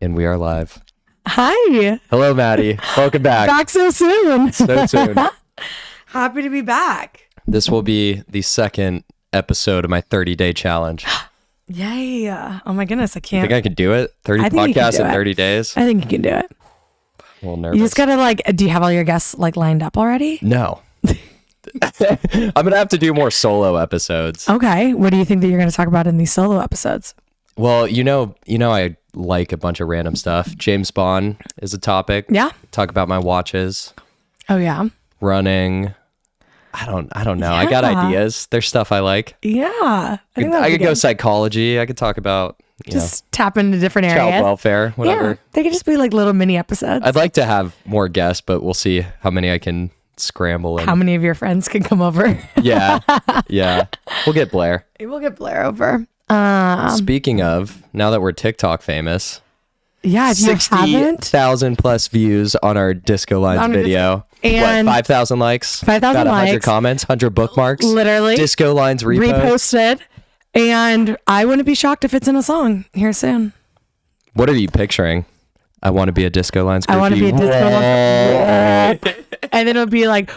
And we are live. Hi. Hello, Maddie. Welcome back. Back so soon. So soon. Happy to be back. This will be the second episode of my 30-day challenge. Yay. Oh my goodness, I You can't. think I could do it? 30 I think you can podcasts do in it. 30 days? I think you can do it. A little nervous. You just gotta do you have all your guests lined up already? No. I'm going to have to do more solo episodes. Okay. What do you think that you're going to talk about in these solo episodes? Well, you know, I like a bunch of random stuff. James Bond is a topic. Yeah. Talk about my watches, Oh yeah. running. I don't know. I got Yeah. ideas. There's stuff I like. Yeah. I I could go psychology. I could talk about just tap into different child areas. welfare, whatever. Yeah. They could just be like little mini episodes. I'd like to have more guests, but we'll see how many I can scramble. How many of your friends can come over? Yeah. We'll get Blair. We'll get Blair over. Speaking of, now that we're TikTok famous, Yeah, if you haven't, 60,000 plus views on our Disco Lines On our video. and 5,000 likes? 5,000 Got 100 likes. comments, 100 bookmarks. literally Disco Lines reposted. And I wouldn't be shocked if it's in a song here soon. What are you picturing? I want to be a Disco Lines groupie. I want to be a disco Lines. And then it'll be like,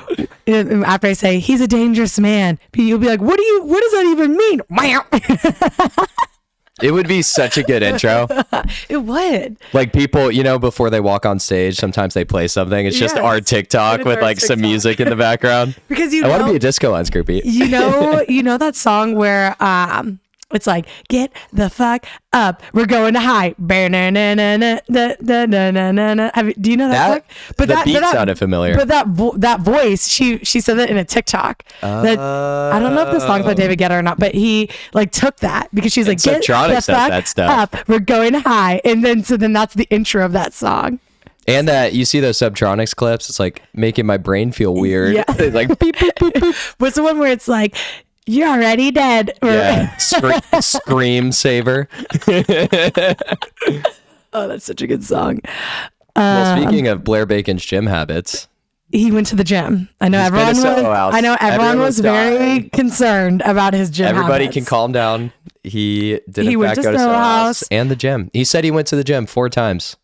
after I say, he's a dangerous man, you'll be like, what does that even mean? It would be such a good intro. It would. Like people, before they walk on stage, sometimes they play something. It's just Yes. our TikTok It's with our like some TikTok. music in the background. Because I want to be a Disco Lines groupie. you know that song where it's like, get the fuck up, we're going to high. Do you know that song? The beat sounded familiar. But that voice, she said that in a TikTok. That I don't know if the song's by David Guetta or not, but he like took that because she's like, get Subtronics the does fuck that stuff. up, we're going high, and then that's the intro of that song. And that you see those Subtronics clips, it's like making my brain feel weird. Yeah. It's like beep, beep, beep, beep. What's the one where it's like, you're already dead? Or, Yeah. Scream saver. oh, that's such a good song. Well, speaking of Blair Bacon's gym habits, He went to the gym. I know He's been everyone to was. Soho House. I know everyone was very dying. concerned about his gym. Everybody habits. can calm down. He did He in went fact to go to Soho Soho House House. and the gym. He said he went to the gym 4 times.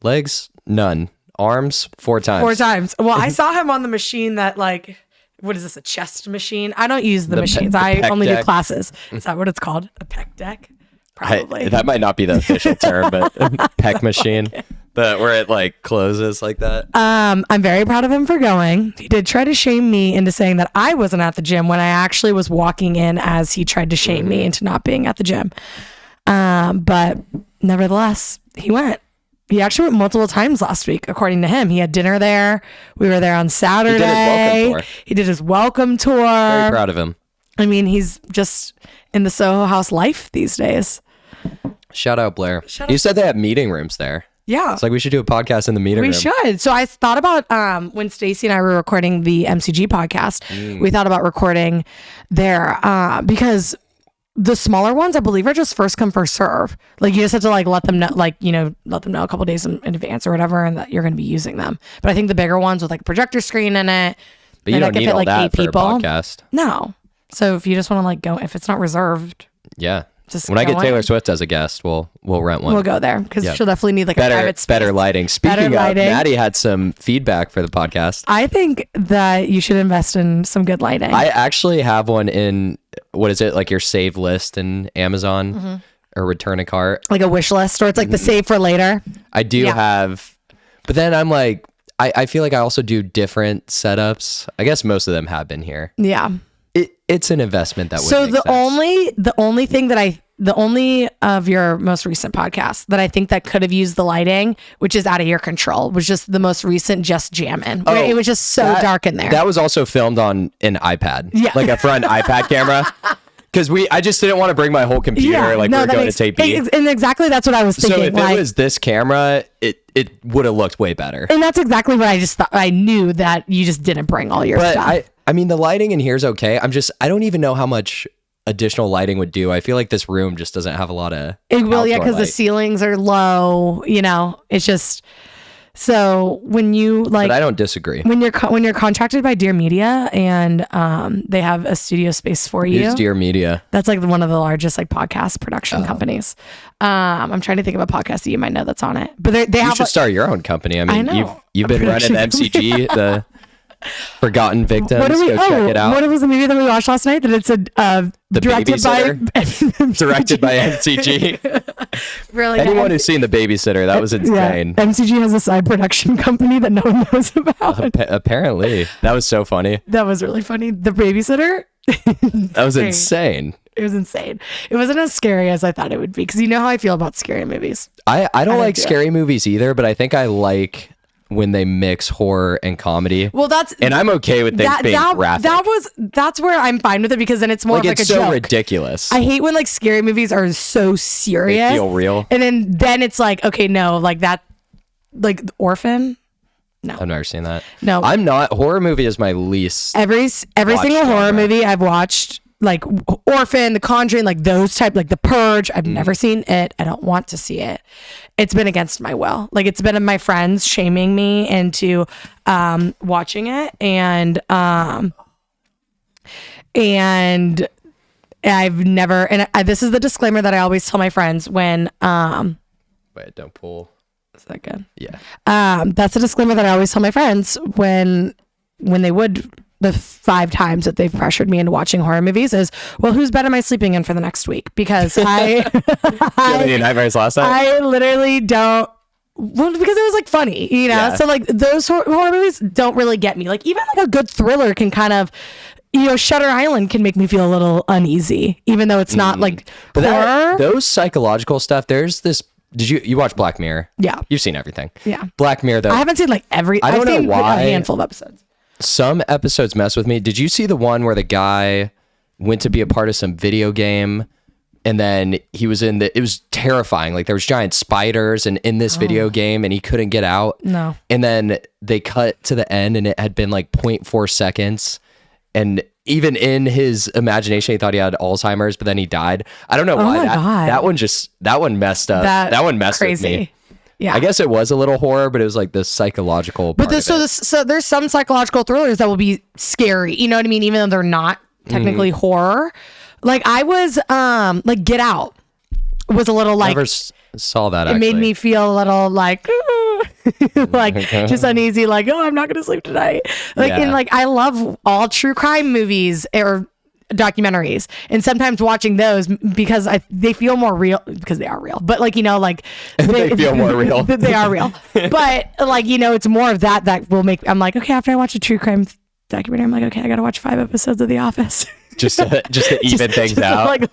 Legs, none. Arms, 4 times. 4 times. Well, I saw him on the machine that like, what is this? A chest machine? I don't use the machines. the I pec only deck. do classes. Is that what it's called? A pec deck? Probably. That might not be the official term, but pec machine, where it like closes like that. I'm very proud of him for going. He did try to shame me into saying that I wasn't at the gym when I actually was walking in as he tried to shame me into not being at the gym. But nevertheless, he went. He actually went multiple times last week, according to him. He had dinner there. We were there on Saturday. He did his welcome tour. Very proud of him. I mean, he's just in the Soho House life these days. Shout out Blair. Shout You out- said they have meeting rooms there. Yeah. It's like we should do a podcast in the meeting room. We should. So I thought about when Stacy and I were recording the MCG podcast, we thought about recording there because the smaller ones, I believe, are just first come, first serve. Like you just have to like let them know, let them know a couple days in advance or whatever, and that you're going to be using them. But I think the bigger ones with like a projector screen in it, But you and don't could need fit, all like, that 8 for people. a podcast. No. So if you just want to like go, if it's not reserved, Yeah. just When I get go Taylor in. Swift as a guest, we'll rent one. We'll go there because Yeah. she'll definitely need like a private space. better lighting. Speaking of, lighting. Maddie had some feedback for the podcast. I think that you should invest in some good lighting. I actually have one in, what is it, like your save list in Amazon or return a cart. like a wish list, or it's like the save for later. I do Yeah. have, but then I'm like, I feel like I also do different setups. I guess most of them have been here. Yeah. It's an investment that would So make the sense. only of your most recent podcast that I think that could have used the lighting, which is out of your control, was just the most recent Just Jammin'. Where it was just so dark in there. That was also filmed on an iPad. Yeah. Like a front iPad camera. Because I just didn't want to bring my whole computer we're going to tape beat. And exactly that's what I was thinking. So if it was this camera, it would have looked way better. and that's exactly what I just thought. I knew that you just didn't bring all your But stuff. I mean, the lighting in here is okay. I don't even know how much additional lighting would do. I feel like this room just doesn't have a lot of It will, yeah, outdoor because the light. ceilings are low. It's just So when you like, But I don't disagree. when you're contracted by Dear Media and they have a studio space for you. Use Dear Media. That's like one of the largest like podcast production companies. I'm trying to think of a podcast that you might know that's on it, but they You have should start your own company. I mean, know. you've been running the MCG, the Forgotten Victims. Go check it out. What was the movie that we watched last night? That it's The directed by Directed by MCG. really Anyone who's seen The Babysitter, that was insane. Yeah. MCG has a side production company that no one knows about. Apparently, that was so funny. That was really funny. The Babysitter. That was insane. It was insane. It wasn't as scary as I thought it would be because you know how I feel about scary movies. I don't like scary movies either, but I think I like when they mix horror and comedy. Well, and I'm okay with things being graphic. That's where I'm fine with it because then it's more of like it's a so joke. Ridiculous. I hate when like scary movies are so serious. They feel real. And then it's like, okay, no, like that, like Orphan. No, I've never seen that. No, I'm not. Horror movie is my least. Every single horror movie I've watched, like Orphan, The Conjuring, like those type, like The Purge. I've never seen it. I don't want to see it. It's been against my will. Like it's been my friends shaming me into watching it, and I've never. And this is the disclaimer that I always tell my friends when. Wait, don't pull. Is that good? Yeah. That's a disclaimer that I always tell my friends when they would. The 5 times that they've pressured me into watching horror movies is, well, whose bed am I sleeping in for the next week? Because Did you have any nightmares last night? I literally don't. Well, because it was like funny, you know? Yeah. So like those horror movies don't really get me. Like even like a good thriller can kind of, you know, Shutter Island can make me feel a little uneasy, even though it's not like But horror. those psychological stuff, there's this. Did you watch Black Mirror? Yeah. You've seen everything. Yeah. Black Mirror, though. I haven't seen like every. I don't know I've seen why. a handful of episodes. Some episodes mess with me. Did you see the one where the guy went to be a part of some video game and then he was it was terrifying. Like there was giant spiders and in this video game and he couldn't get out. No. And then they cut to the end and it had been like 0.4 seconds. And even in his imagination, he thought he had Alzheimer's, but then he died. I don't know why. my God. That one messed up. That one messed with me. Yeah. I guess it was a little horror, but it was like the psychological part so there's some psychological thrillers that will be scary. You know what I mean? Even though they're not technically horror. Like I was like Get Out was a little like Never saw that. It made me feel a little like like just uneasy. Like I'm not gonna sleep tonight. Like and like I love all true crime movies or documentaries, and sometimes watching those because they feel more real because they are real, but like, you know, like they feel more real. They are real, but like, you know, it's more of that will make, I'm like, okay, after I watch a true crime documentary, I'm like, okay, I gotta watch 5 episodes of The Office. just to even things out, like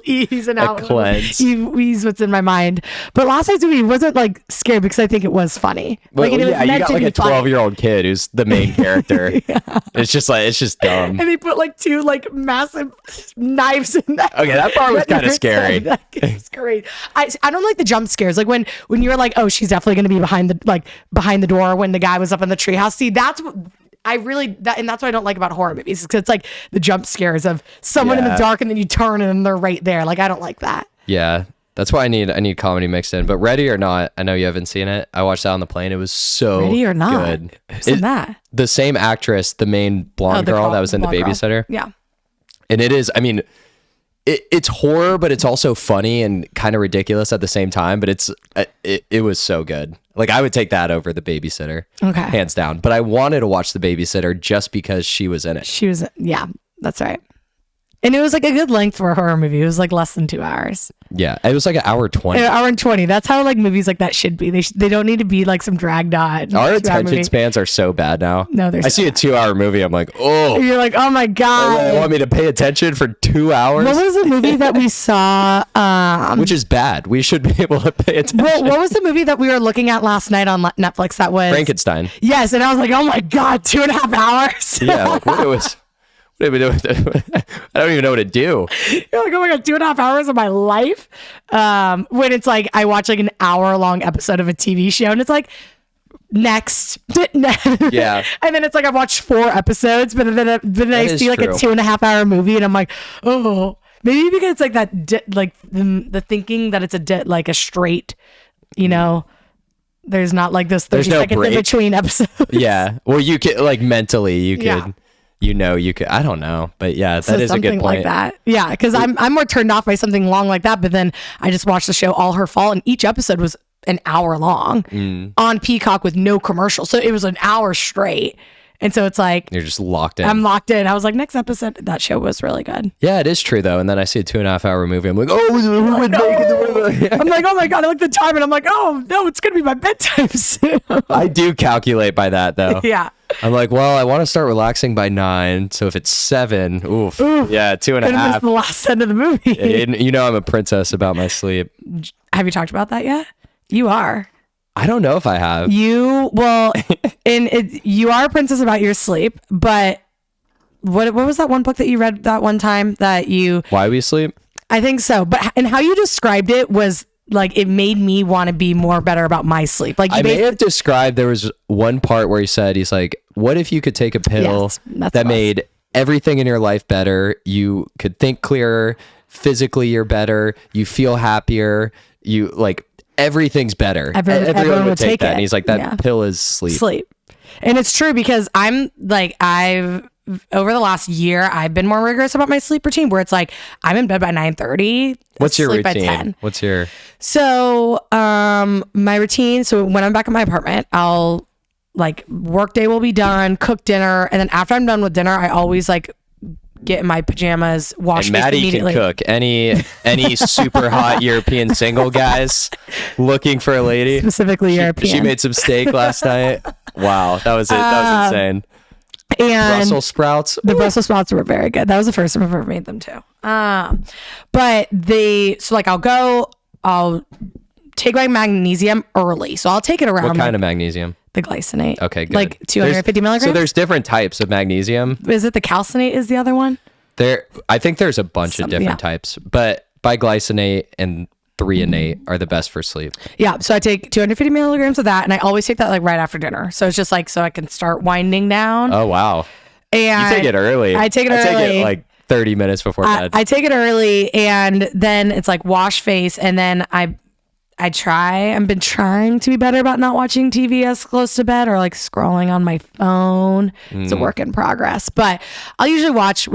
ease and out, cleanse. Ease what's in my mind. But last night's movie wasn't like scary because I think it was funny. Well, like, you got like a 12-year-old kid who's the main character. It's just dumb. And they put like 2 like massive knives in that. Okay, that part was kind of scary. It's great. I don't like the jump scares. Like when you're like, oh, she's definitely gonna be behind the door when the guy was up in the treehouse. See, that's what and that's what I don't like about horror movies, because it's like the jump scares of someone in the dark and then you turn and they're right there. Like I don't like that. Yeah, that's why I need comedy mixed in. But Ready or Not, I know you haven't seen it. I watched that on the plane. It was so Ready or Not. good. Who's in that? The same actress, the main blonde girl that was in The Babysitter. Yeah, and it is. I mean, it's horror, but it's also funny and kind of ridiculous at the same time. But it was so good. Like I would take that over The Babysitter, hands down. But I wanted to watch The Babysitter just because she was in it. She was, yeah, that's right. And it was like a good length for a horror movie. It was like less than 2 hours. Yeah, it was like an hour 20. An hour and 20. That's how like movies like that should be. They don't need to be like some dragged on. Our attention spans are so bad now. No, I see a 2-hour movie. I'm like, oh. You're like, oh my God. You want me to pay attention for 2 hours? What was the movie that we saw? Which is bad. We should be able to pay attention. Well, what was the movie that we were looking at last night on Netflix that was? Frankenstein. Yes. And I was like, oh my God, 2.5 hours. Yeah. Like, what do we do? I don't even know what to do. You're like, oh my God, 2.5 hours of my life. When it's like, I watch like an hour-long episode of a TV show and it's like, next. Yeah. And then it's like, I've watched 4 episodes, but then I see like a 2.5 hour movie and I'm like, oh, maybe because it's like that, like the thinking that it's like a straight, you know, There's not like this 30 seconds in between episodes. Yeah. Well, you could like mentally, you could, you could, I don't know, but yeah, that is a good point. Like that. Yeah. Because I'm more turned off by something long like that. But then I just watched the show All Her Fault, and each episode was an hour long on Peacock with no commercial. So it was an hour straight. And so it's like you're just locked in. I'm locked in. I was like, next episode, that show was really good. Yeah, it is true though. And then I see a 2.5 hour movie. I'm like, oh, I'm like, oh my God, I look at the time and I'm like, oh no, it's gonna be my bedtime soon. I do calculate by that though. Yeah. I'm like, well, I want to start relaxing by 9. So if it's 7, yeah, 2.5. The last end of the movie. You know, I'm a princess about my sleep. Have you talked about that yet? You are. I don't know if I have. You are a princess about your sleep, but what was that one book that you read that one time that you... Why We Sleep? I think so. And how you described it was like, it made me want to be more better about my sleep. Like I may have described, there was one part where he's like, what if you could take a pill that made everything in your life better? You could think clearer, physically you're better, you feel happier, you like... everything's better. Everyone would take that. And he's like, that pill is sleep. And it's true because I'm like, over the last year, I've been more rigorous about my sleep routine where it's like, I'm in bed by 9:30. What's your routine? So, my routine. So when I'm back at my apartment, I'll like work day will be done, cook dinner. And then after I'm done with dinner, I always like get in my pajamas, wash and Maddie can cook. Any super hot European single guys looking for a lady, specifically European. She made some steak last night. Wow, that was it. That was insane. And Brussels sprouts. The Brussels sprouts were very good. That was the first time I've ever made them too. But I'll take my magnesium early. So I'll take it around. What kind of magnesium? The glycinate. Okay, good. Like 250 milligrams? So there's different types of magnesium. Is it the calcinate is the other one? I think there's a bunch of different types, but biglycinate and threonate are the best for sleep. Yeah, so I take 250 milligrams of that, and I always take that like right after dinner. So it's just like so I can start winding down. Oh, wow. And you take it early. I take it early. I take it like 30 minutes before bed. I take it early, and then it's like wash face, and then I've been trying to be better about not watching TV as close to bed or like scrolling on my phone. It's a work in progress, but I'll usually watch,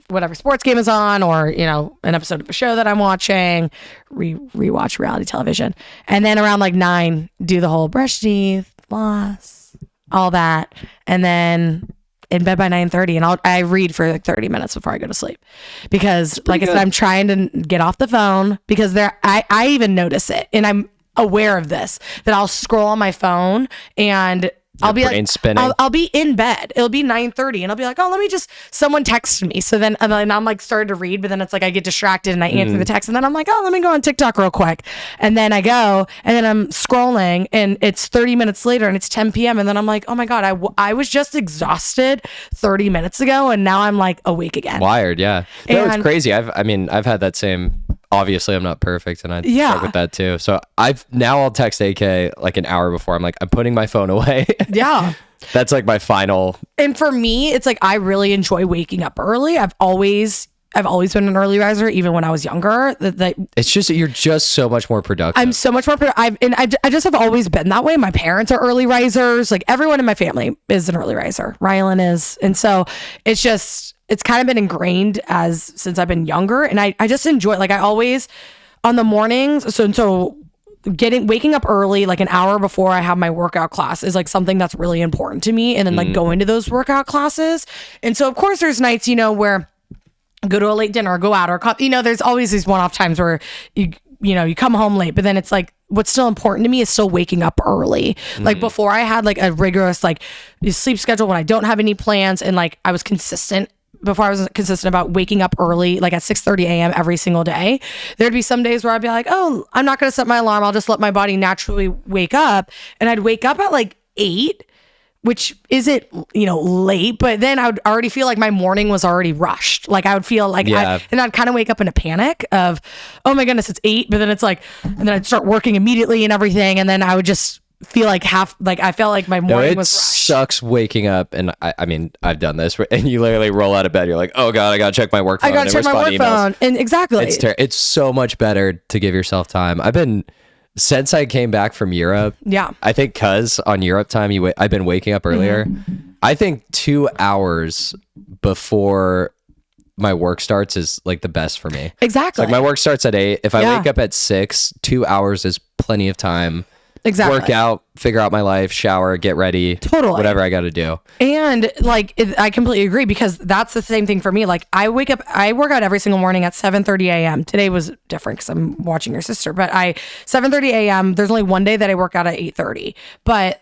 whatever sports game is on or, an episode of a show that I'm watching, rewatch reality television. And then around like 9, do the whole brush teeth, floss, all that. And then in bed by 9:30, and I read for like 30 minutes before I go to sleep because like I said, I'm trying to get off the phone because I even notice it, and I'm aware of this, that I'll scroll on my phone and I'll be like, I'll be in bed. It'll be 9:30 and I'll be like, oh, someone texted me. So then I'm like started to read, but then it's like I get distracted and I answer the text, and then I'm like, oh, let me go on TikTok real quick. And then I go and then I'm scrolling and it's 30 minutes later and it's 10 p.m. And then I'm like, oh my God, I was just exhausted 30 minutes ago and now I'm like awake again. Wired, yeah. No, it's crazy. I've had that same... Obviously, I'm not perfect, and I start with that too. So I'll text AK like an hour before. I'm like, I'm putting my phone away. Yeah, that's like my final. And for me, it's like I really enjoy waking up early. I've always been an early riser, even when I was younger. It's just you're just so much more productive. I'm so much more productive. I just have always been that way. My parents are early risers. Like everyone in my family is an early riser. Rylan is, and so it's kind of been ingrained since I've been younger, and I just enjoy it. Like I always on the mornings. So waking up early, like an hour before I have my workout class, is like something that's really important to me. And then like going to those workout classes. And so of course there's nights, where go to a late dinner or go out or, there's always these one-off times where you come home late, but then it's like, what's still important to me is still waking up early. Like before I had like a rigorous, like sleep schedule when I don't have any plans. And like, I was consistent before I was consistent about waking up early, like at 6:30 a.m. every single day. There'd be some days where I'd be like, oh, I'm not going to set my alarm. I'll just let my body naturally wake up. And I'd wake up at like 8, which isn't, late, but then I would already feel like my morning was already rushed. Like I would feel like, and I'd kind of wake up in a panic of, oh my goodness, it's 8. But then it's like, and then I'd start working immediately and everything. And then I would just feel like I felt like my morning was rushed. Sucks waking up. And I mean, I've done this and you literally roll out of bed. You're like, oh God, I got to check my work phone. I got to check my work phone. And exactly. It's so much better to give yourself time. I've been since I came back from Europe, I think because on Europe time, I've been waking up earlier. I think 2 hours before my work starts is like the best for me. Exactly. Like my work starts at 8. If I wake up at 6, 2 hours is plenty of time. Exactly. Work out, figure out my life, shower, get ready. Totally. Whatever I got to do. And like, I completely agree because that's the same thing for me. Like I work out every single morning at 7:30 a.m. Today was different because I'm watching your sister, but 7:30 a.m. There's only one day that I work out at 8:30, but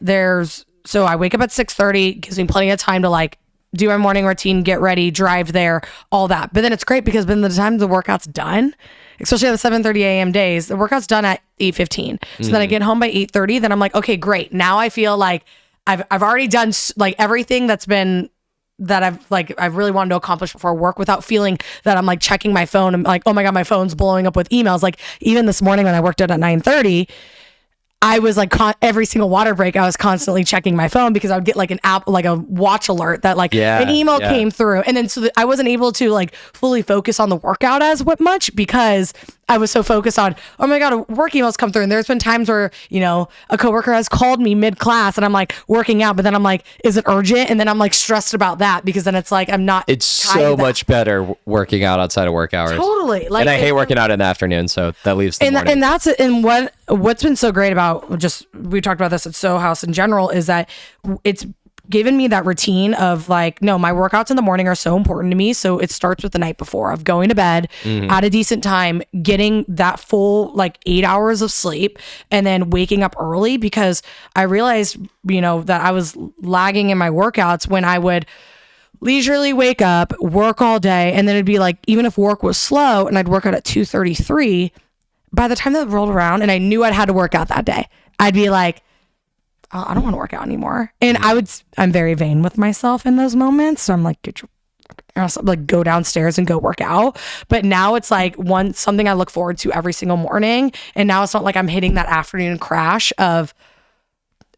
so I wake up at 6:30, gives me plenty of time to like do my morning routine, get ready, drive there, all that. But then it's great because by the time the workout's done, especially on the 7:30 a.m. days, the workout's done at 8:15. So then I get home by 8:30. Then I'm like, okay, great. Now I feel like I've already done like everything that I've really wanted to accomplish before work without feeling that I'm like checking my phone and like, oh my God, my phone's blowing up with emails. Like even this morning when I worked out at 9:30, I was like every single water break, I was constantly checking my phone because I would get like an app, like a watch alert that like an email came through. And then so I wasn't able to like fully focus on the workout as much because I was so focused on, oh my God, work emails come through. And there's been times where, a coworker has called me mid class and I'm like working out, but then I'm like, is it urgent? And then I'm like stressed about that because then it's like, it's so much better working out outside of work hours. Totally. Like, and I hate working out in the afternoon. So that leaves the morning. And that's it. And what's been so great about we talked about this at Soho House in general is that it's given me that routine of like, no, my workouts in the morning are so important to me. So it starts with the night before of going to bed at a decent time, getting that full like 8 hours of sleep and then waking up early because I realized, that I was lagging in my workouts when I would leisurely wake up, work all day. And then it'd be like, even if work was slow and I'd work out at 2:33, by the time that rolled around and I knew I'd had to work out that day, I'd be like, oh, I don't want to work out anymore. And I'm very vain with myself in those moments. So I'm like, go downstairs and go work out. But now it's like something I look forward to every single morning. And now it's not like I'm hitting that afternoon crash of,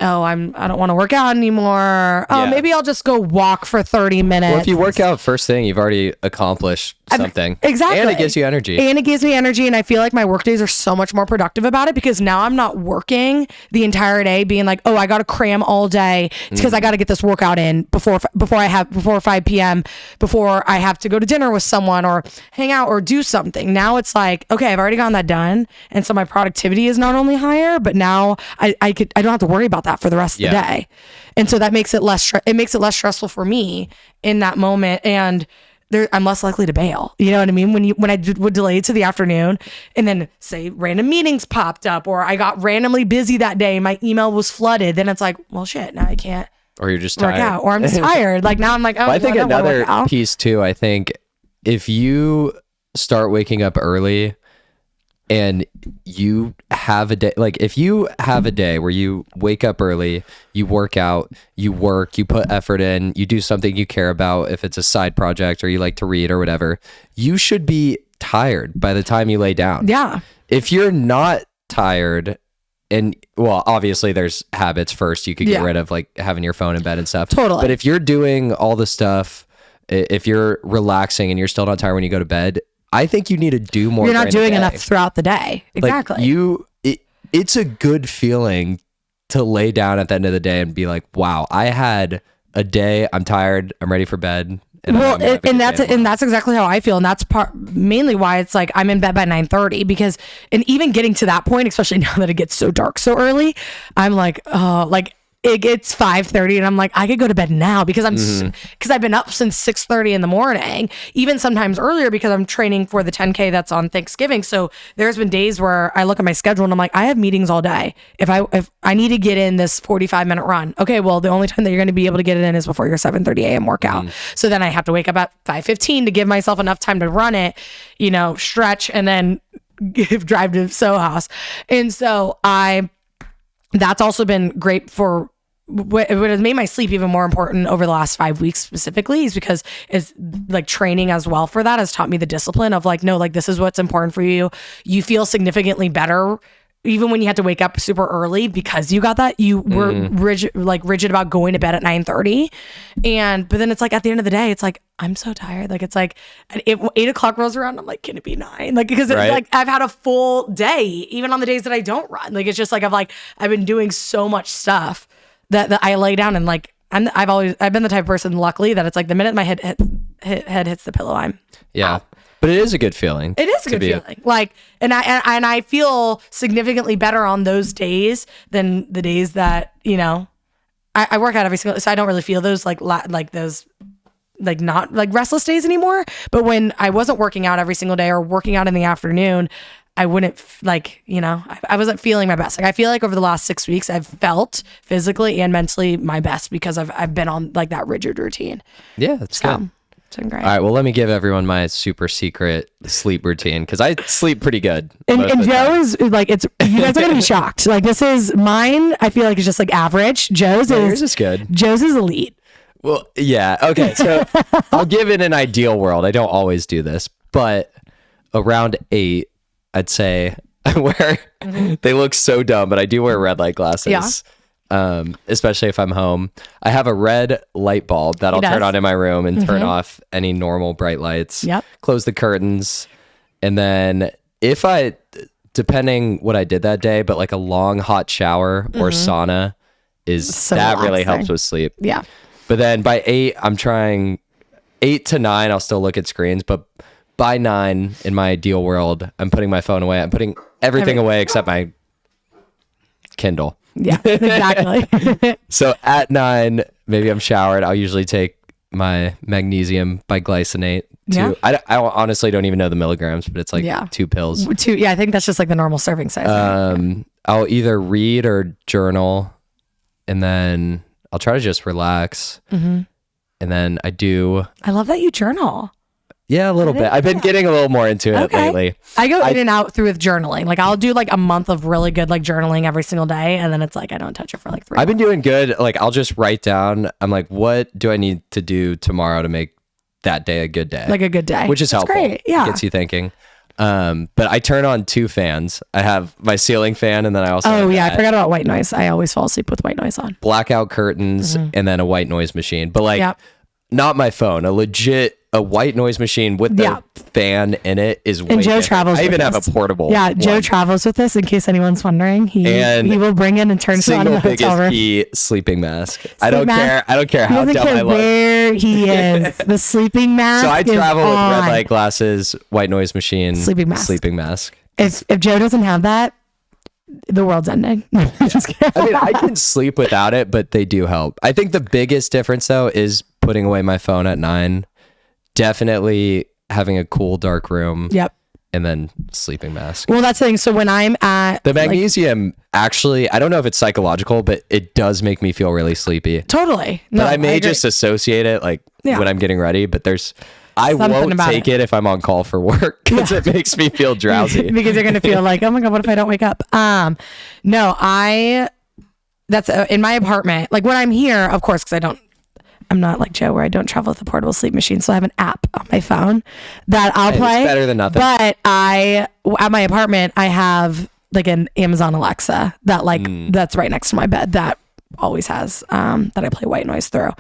oh, I don't want to work out anymore. Oh, maybe I'll just go walk for 30 minutes. Well, if you work out first thing, you've already accomplished something. Exactly. And it gives you energy. And I feel like my work days are so much more productive about it because now I'm not working the entire day being like, oh, I got to cram all day. It's because I got to get this workout in before 5 p.m., before I have to go to dinner with someone or hang out or do something. Now it's like, okay, I've already gotten that done. And so my productivity is not only higher, but now I don't have to worry about that for the rest of the day. And so that makes it less stressful for me in that moment. And I'm less likely to bail. You know what I mean? When I would delay it to the afternoon and then say random meetings popped up or I got randomly busy that day, my email was flooded, then it's like, well, shit, now I can't. Or you're just tired. Work out, or I'm just tired. Like now I'm like, oh, I think another piece too, I think if you start waking up early and you have a day, like if you have a day where you wake up early, you work out, you work, you put effort in, you do something you care about, if it's a side project or you like to read or whatever, you should be tired by the time you lay down. Yeah. If you're not tired, and well, obviously there's habits first you could get rid of, like having your phone in bed and stuff. Totally. But if you're doing all the stuff, if you're relaxing and you're still not tired when you go to bed, I think you need to do more. You're not doing enough throughout the day. Exactly. Like it's a good feeling to lay down at the end of the day and be like, wow, I had a day. I'm tired. I'm ready for bed. And that's exactly how I feel. And that's mainly why it's like I'm in bed by 9:30 because, and even getting to that point, especially now that it gets so dark so early, I'm like, oh, like it gets 5:30 and I'm like, I could go to bed now because I've been up since 6:30 in the morning, even sometimes earlier because I'm training for the 10K that's on Thanksgiving. So there's been days where I look at my schedule and I'm like, I have meetings all day. If I need to get in this 45-minute run, okay, well, the only time that you're going to be able to get it in is before your 7:30 a.m. workout. So then I have to wake up at 5:15 to give myself enough time to run it, stretch and then drive to Soho House. And so that's also been great for what has made my sleep even more important over the last 5 weeks specifically is because it's like training as well for that has taught me the discipline of like, no, like this is what's important for you. You feel significantly better even when you had to wake up super early because you got that, you were rigid about going to bed at 9:30. But then it's like at the end of the day, it's like, I'm so tired. Like, it's like if 8 o'clock rolls around, I'm like, can it be 9? Like, because it's like I've had a full day, even on the days that I don't run. Like, it's just like I've been doing so much stuff that I lay down and like I've been the type of person, luckily, that it's like the minute my head hits the pillow, I'm out. But it is a good feeling. It is a good feeling. Like, and I feel significantly better on those days than the days that, I work out every single, so I don't really feel those like those like not like restless days anymore. But when I wasn't working out every single day or working out in the afternoon, I wouldn't I wasn't feeling my best. Like, I feel like over the last 6 weeks, I've felt physically and mentally my best because I've been on like that rigid routine. Yeah, that's good. It's been great. All right, well, let me give everyone my super secret sleep routine because I sleep pretty good. And Joe's like, you guys are gonna be shocked. Like, this is mine. I feel like it's just like average. Yours is good. Joe's is elite. Well, yeah. Okay, so I'll give it an ideal world. I don't always do this, but around 8, I'd say I wear. They look so dumb, but I do wear red light glasses. Yeah. Especially if I'm home. I have a red light bulb that I'll turn on in my room and turn off any normal bright lights. Yep. Close the curtains. And then if depending what I did that day, but like a long hot shower or sauna really helps with sleep. Yeah. But then by 8, I'm trying 8 to 9, I'll still look at screens, but by 9 in my ideal world, I'm putting my phone away. I'm putting everything away except my Kindle. Yeah, exactly. So at 9, maybe I'm showered. I'll usually take my magnesium biglycinate. I honestly don't even know the milligrams, but it's like 2 pills. I think that's just like the normal serving size. Right? I'll either read or journal, and then I'll try to just relax. And then I love that you journal. Yeah, a little bit. I've been getting a little more into it lately. I go in and out through with journaling. Like, I'll do like a month of really good like journaling every single day, and then it's like I don't touch it for like 3 months. I've been doing good. Like, I'll just write down. I'm like, what do I need to do tomorrow to make that day a good day? Like a good day, which is helpful. Great. Yeah, gets you thinking. But I turn on 2 fans. I have my ceiling fan, and then I also I forgot about white noise. I always fall asleep with white noise on. Blackout curtains, and then a white noise machine. But like, not my phone. A white noise machine with the fan in it is way. And Joe travels. I even have a portable. Yeah, Joe travels with this in case anyone's wondering. He will bring in and turn it on in the hotel room. Key, sleeping mask. I don't care how dumb I look. Where he is, the sleeping mask. So I travel with red light glasses, white noise machine, sleeping mask. If Joe doesn't have that, the world's ending. Just I mean, I can sleep without it, but they do help. I think the biggest difference though is putting away my phone at 9. Definitely having a cool dark room. Yep. And then sleeping mask. Well, that's the thing. So when I'm at the magnesium, actually, I don't know if it's psychological, but it does make me feel really sleepy. Totally. But I may just associate it when I'm getting ready, but I won't take it if I'm on call for work because it makes me feel drowsy. Because you're going to feel like, oh my God, what if I don't wake up? That's in my apartment. Like when I'm here, of course, because I'm not like Joe where I don't travel with a portable sleep machine. So I have an app on my phone that I'll play. It's better than nothing. But at my apartment, I have like an Amazon Alexa that that's right next to my bed that always has, that I play white noise through.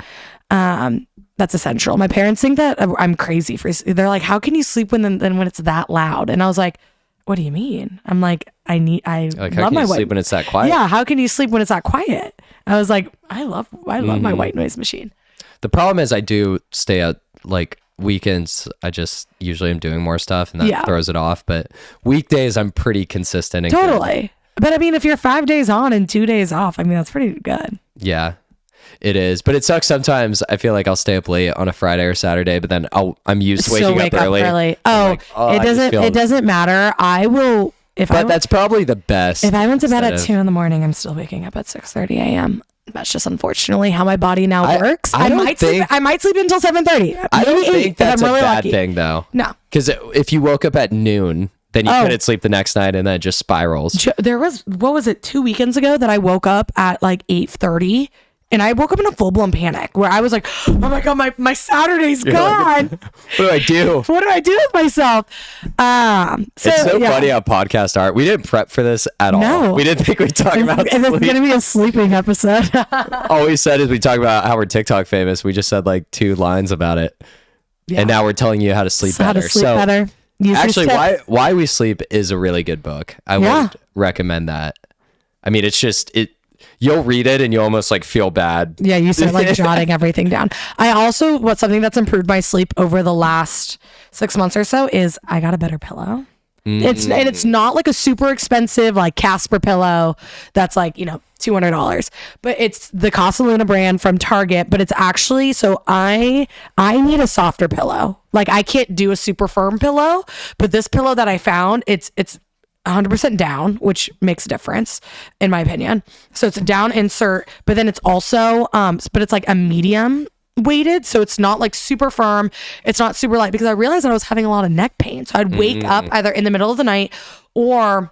That's essential. My parents think that I'm crazy they're like, how can you sleep when it's that loud? And I was like, what do you mean? I'm like, I love my sleep when it's that quiet. Yeah. How can you sleep when it's that quiet? I was like, I love my white noise machine. The problem is I do stay out like weekends. I just usually am doing more stuff and that throws it off. But weekdays I'm pretty consistent. And totally. Good. But I mean, if you're 5 days on and 2 days off, I mean, that's pretty good. Yeah, it is. But it sucks sometimes. I feel like I'll stay up late on a Friday or Saturday, but then I'm used to waking up early. It doesn't matter. I will. That's probably the best. If I went to bed at 2 a.m, I'm still waking up at 6:30 a.m. That's just unfortunately how my body now works. I might sleep until 7:30. I don't think that's a bad thing though. No, because if you woke up at noon, then you couldn't sleep the next night, and then it just spirals. There was 2 weekends ago that I woke up at like 8:30, And I woke up in a full-blown panic where I was like, oh my God, my Saturday's gone. Like, what do I do? What do I do with myself? It's so funny how podcasts are. We didn't prep for this at all. We didn't think we'd talk about sleep. It's going to be a sleeping episode. All we said is we talk about how we're TikTok famous. We just said like 2 lines about it. Yeah. And now we're telling you how to sleep better. How to sleep better. Actually, Why We Sleep is a really good book. I would recommend that. I mean, it's just... You'll read it and you almost like feel bad. Yeah, you start like jotting everything down. I also, something that's improved my sleep over the last 6 months or so is I got a better pillow. It's not like a super expensive like Casper pillow that's like, $200, but it's the Casa Luna brand from Target, but it's actually, so I need a softer pillow. Like I can't do a super firm pillow, but this pillow that I found, it's 100% down, which makes a difference in my opinion. So it's a down insert, but then it's also but it's like a medium weighted, so it's not like super firm, it's not super light, because I realized that I was having a lot of neck pain. So I'd wake up either in the middle of the night or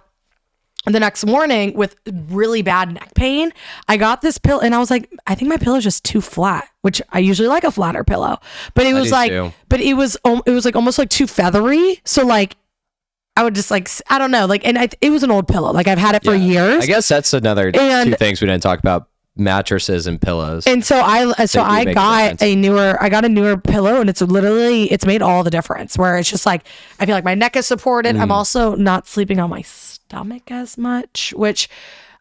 the next morning with really bad neck pain. I got this pillow and I was like, I think my pillow is just too flat, which I usually like a flatter pillow, but it was like too. But it was like almost like too feathery, so like I would just like, I don't know, like, and it was an old pillow. Like I've had it for years. I guess that's another 2 things we didn't talk about: mattresses and pillows. And so I got a newer pillow, and it's made all the difference. Where it's just like I feel like my neck is supported. I'm also not sleeping on my stomach as much, which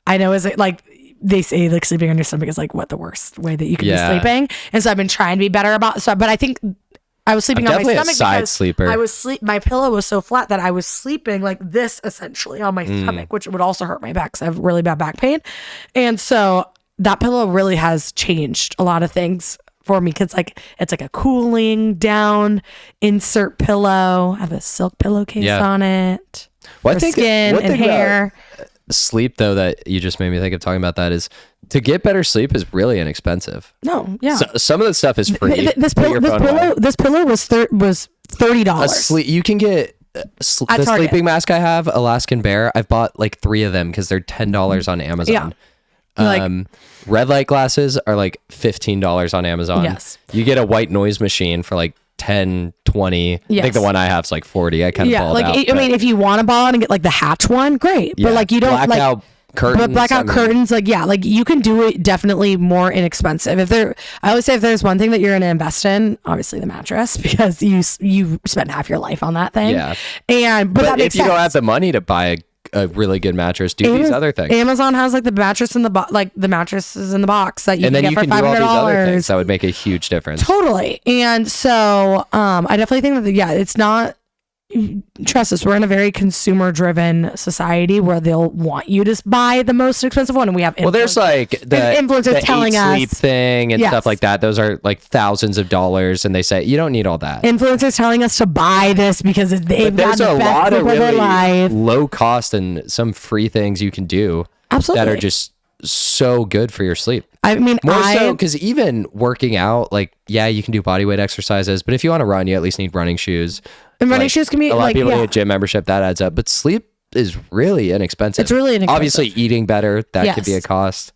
I know is like they say like sleeping on your stomach is like the worst way that you can be sleeping. And so I've been trying to be better about but I think I was sleeping on my stomach because sleeper. My pillow was so flat that I was sleeping like this essentially on my stomach, which would also hurt my back because I have really bad back pain. And so that pillow really has changed a lot of things for me, because it's like a cooling down insert pillow. I have a silk pillowcase on it. For skin and hair. Sleep though that you just made me think of talking about that is to get better sleep is really inexpensive. No, yeah. So, some of the stuff is free. This pillow was $30. You can get the sleeping mask I have, Alaskan Bear. I've bought like 3 of them because they're $10 on Amazon. Yeah. Red light glasses are like $15 on Amazon. Yes. You get a white noise machine for like 10, 20. Yes. I think the one I have is like 40. I kind of balled out. I mean, if you want to ball out and get like the Hatch one, great. But like you don't blackout curtains. But blackout curtains, like you can do it definitely more inexpensive. I always say if there's one thing that you're going to invest in, obviously the mattress, because you spend half your life on that thing. Yeah. But that makes sense. If you don't have the money to buy a really good mattress, these other things. Amazon has like the mattress in the mattresses in the box that you can get for $500. And then you can do all these other things. That would make a huge difference. Totally. And so I definitely think that it's not, trust us, we're in a very consumer driven society where they'll want you to buy the most expensive one, and we have there's like the influencers telling us sleep thing and stuff like that. Those are like thousands of dollars, and they say you don't need all that. Influencers telling us to buy this because they've got the best sleep of their life. Low cost and some free things you can do that are just so good for your sleep. I mean, more so because even working out, like you can do body weight exercises, but if you want to run, you at least need running shoes. And running shoes can be a lot of people need a gym membership, that adds up. But sleep is really inexpensive. It's really inexpensive. Obviously, eating better, that could be a cost.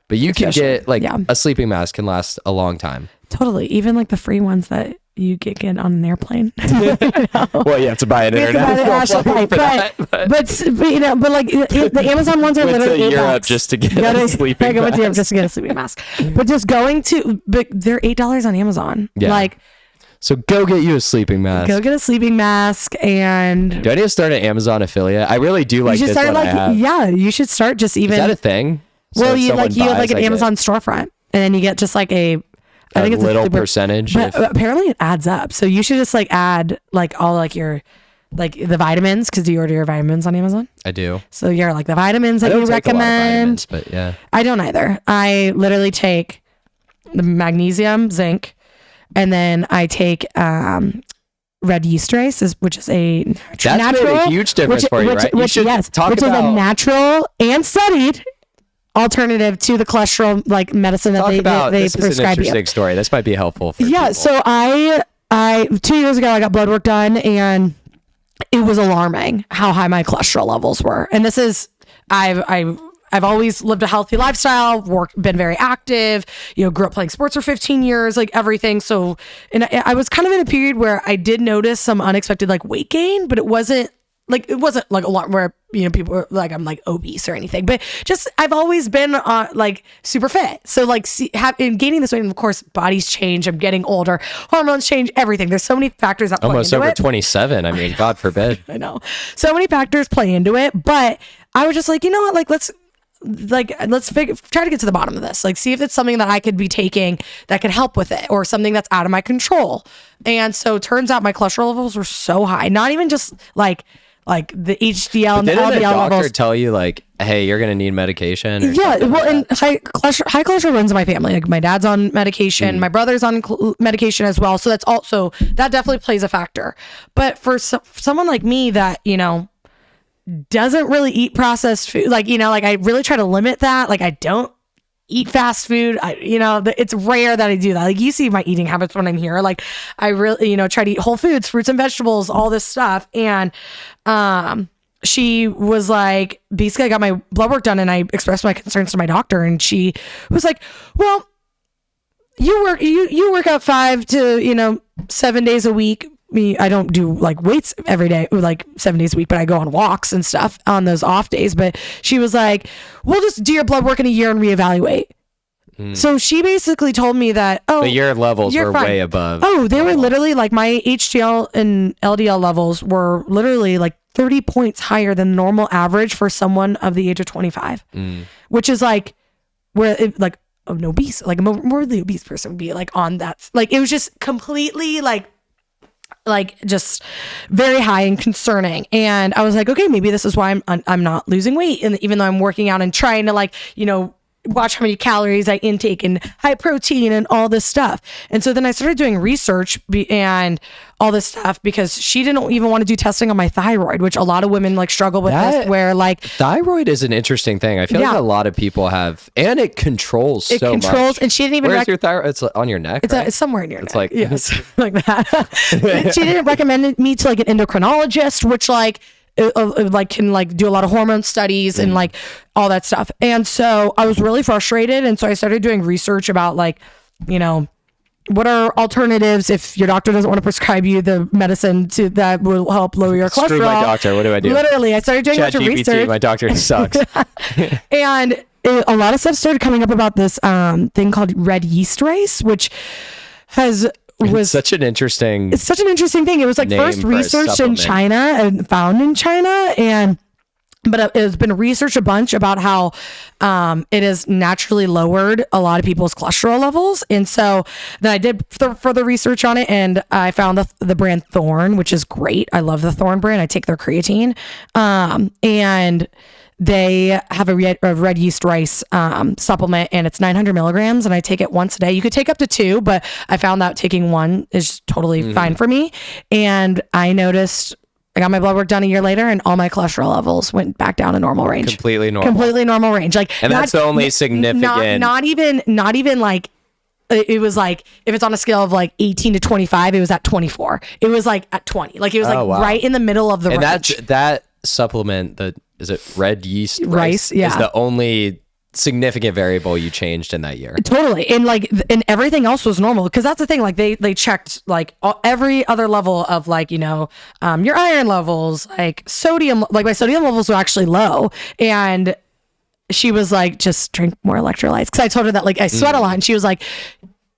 But you can get a sleeping mask can last a long time. Totally. Even like the free ones that you get on an airplane. Well, you have to buy an international flight for that. But like the Amazon ones are literally $8 Europe just to get a sleeping mask. I went to Europe just to get a sleeping mask. But just but they're $8 on Amazon. Yeah. So go get you a sleeping mask. Go get a sleeping mask. And do I need to start an Amazon affiliate? I really do like this one I have. Yeah, you should start just even. Is that a thing? Well, you have like an Amazon storefront, and then you get just like I think it's a little percentage. But apparently it adds up. So you should just like add like all like your like the vitamins, because do you order your vitamins on Amazon? I do. So you're like the vitamins that you recommend. But yeah, I don't either. I literally take the magnesium, zinc. And then I take red yeast rice, which is a natural. That's made a huge difference for you, right? Which is a natural and studied alternative to the cholesterol like medicine that they prescribe you. This is an interesting story. This might be helpful for people. So I 2 years ago I got blood work done, and it was alarming how high my cholesterol levels were. And this is I I've always lived a healthy lifestyle, been very active, grew up playing sports for 15 years, like everything. So, and I was kind of in a period where I did notice some unexpected like weight gain, but it wasn't like a lot where, people were like, I'm like obese or anything, but just, I've always been like super fit. So like gaining this weight, and of course bodies change. I'm getting older, hormones change, everything. There's so many factors that play into it. Almost over 27. I mean, God forbid. I know. So many factors play into it, but I was just like, you know what? Like, let's try to get to the bottom of this. Like, see if it's something that I could be taking that could help with it, or something that's out of my control. And so it turns out my cholesterol levels were so high, not even just like the HDL and the LDL levels. Didn't a doctor tell you like, hey, you're going to need medication? Yeah. Well, and high cholesterol runs in my family. Like my dad's on medication, my brother's on medication as well. So that definitely plays a factor. But for someone like me that, doesn't really eat processed food, like I really try to limit that. Like I don't eat fast food. It's rare that I do that. Like you see my eating habits when I'm here. Like I really, try to eat whole foods, fruits and vegetables, all this stuff. And she was like, basically I got my blood work done and I expressed my concerns to my doctor, and she was like, well, you work out 5 to 7 days a week. I don't do like weights every day, like 7 days a week, but I go on walks and stuff on those off days. But she was like, we'll just do your blood work in a year and reevaluate. So she basically told me that, but your levels were way above. Oh, they were literally like my HDL and LDL levels were literally like 30 points higher than normal average for someone of the age of 25, which is like where like an obese, like a morbidly obese person would be like on that. Like it was just completely like just very high and concerning. And I was like, okay, maybe this is why I'm not losing weight. And even though I'm working out and trying to like, watch how many calories I intake and high protein and all this stuff. And so then I started doing research and all this stuff, because she didn't even want to do testing on my thyroid, which a lot of women like struggle with this, where like thyroid is an interesting thing. I feel like a lot of people have, and it controls so much. And she didn't even where's your thyroid? It's on your neck. It's somewhere in your neck. It's like, yes, like that. She didn't recommend me to like an endocrinologist, which like can like do a lot of hormone studies and like all that stuff. And so I was really frustrated, and so I started doing research about like, what are alternatives if your doctor doesn't want to prescribe you the medicine that will help lower your cholesterol. Screw my doctor. What do I do? Literally, I started doing a bunch of research. My doctor sucks. And a lot of stuff started coming up about this thing called red yeast rice, which was such an interesting thing. It was like first researched in China and found in China, but it's been researched a bunch about how it has naturally lowered a lot of people's cholesterol levels. And so then I did further research on it, and I found the brand Thorne, which is great. I love the Thorne brand. I take their creatine, and they have a red yeast rice supplement, and it's 900 milligrams, and I take it once a day. You could take up to 2, but I found that taking 1 is totally fine for me. And I noticed I got my blood work done a year later, and all my cholesterol levels went back down to normal range. Completely normal range. Like, and that's the only significant. Not even like. It was like, if it's on a scale of like 18 to 25, it was at 24. It was like at 20. Like it was right in the middle of the range. And that supplement, is it red yeast rice? Yeah. Is the only significant variable you changed in that year. Totally. And everything else was normal, because that's the thing. Like they checked like every other level of like, your iron levels, like sodium, like my sodium levels were actually low. And she was like, just drink more electrolytes. Cause I told her that like I sweat a lot, and she was like,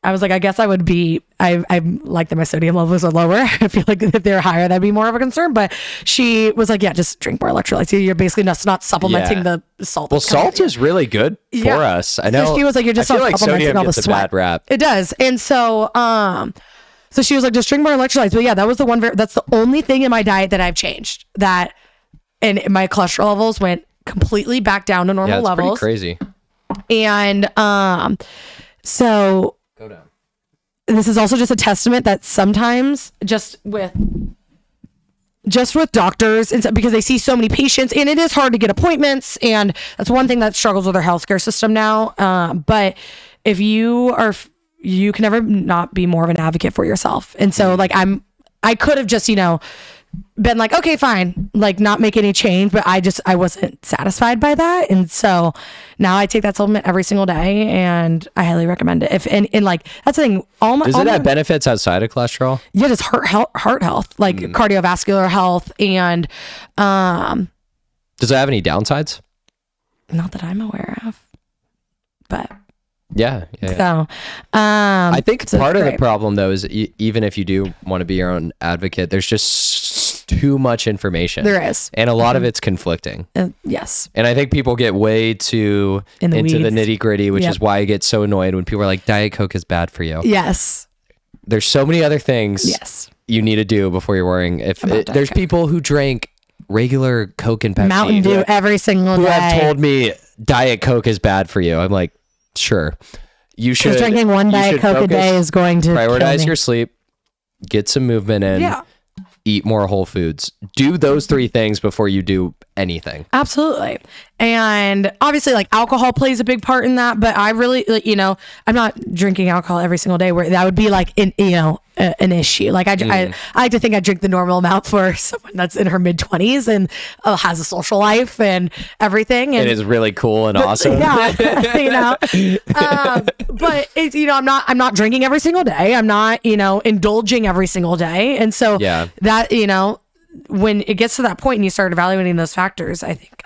I guess I would be, I like that my sodium levels are lower. I feel like if they're higher, that'd be more of a concern. But she was like, yeah, just drink more electrolytes. You're basically not supplementing the salt. Well, salt is really good for us. I know. So she was like, you're just not supplementing all the sweat. Bad rap. It does. And so, so she was like, just drink more electrolytes. But yeah, that was that's the only thing in my diet that I've changed, and my cholesterol levels went completely back down to normal levels. Pretty crazy. And, so go down. This is also just a testament that sometimes just with doctors, and because they see so many patients, and it is hard to get appointments, and that's one thing that struggles with our healthcare system now. But if you can never not be more of an advocate for yourself. And so like I could have just, been like, okay, fine, like not make any change, but I wasn't satisfied by that. And so now I take that supplement every single day and I highly recommend it. And like, that's the thing. Does it have benefits outside of cholesterol? Yeah, just heart health, like cardiovascular health. And, does it have any downsides? Not that I'm aware of, but yeah. So, I think part of the problem though is even if you do want to be your own advocate, there's just too much information. There is, and a lot of it's conflicting. Yes, and I think people get way too into the nitty gritty, which is why I get so annoyed when people are like, Diet Coke is bad for you. Yes, there's so many other things. You need to do before you're worrying. There's people who drank regular Coke and Pepsi, Mountain Dew every single day, who have told me Diet Coke is bad for you. I'm like, sure, you should. Because drinking one Diet Coke a day is going to prioritize your sleep, get some movement in, eat more whole foods. Do those 3 things before you do anything. Absolutely. And obviously like alcohol plays a big part in that, but I really, like, I'm not drinking alcohol every single day where that would be like, an issue. Like I like to think I drink the normal amount for someone that's in her mid-20s and has a social life and everything. And it is really cool and awesome. Yeah. But it's, I'm not drinking every single day. I'm not, indulging every single day. And so that, when it gets to that point and you start evaluating those factors, I think,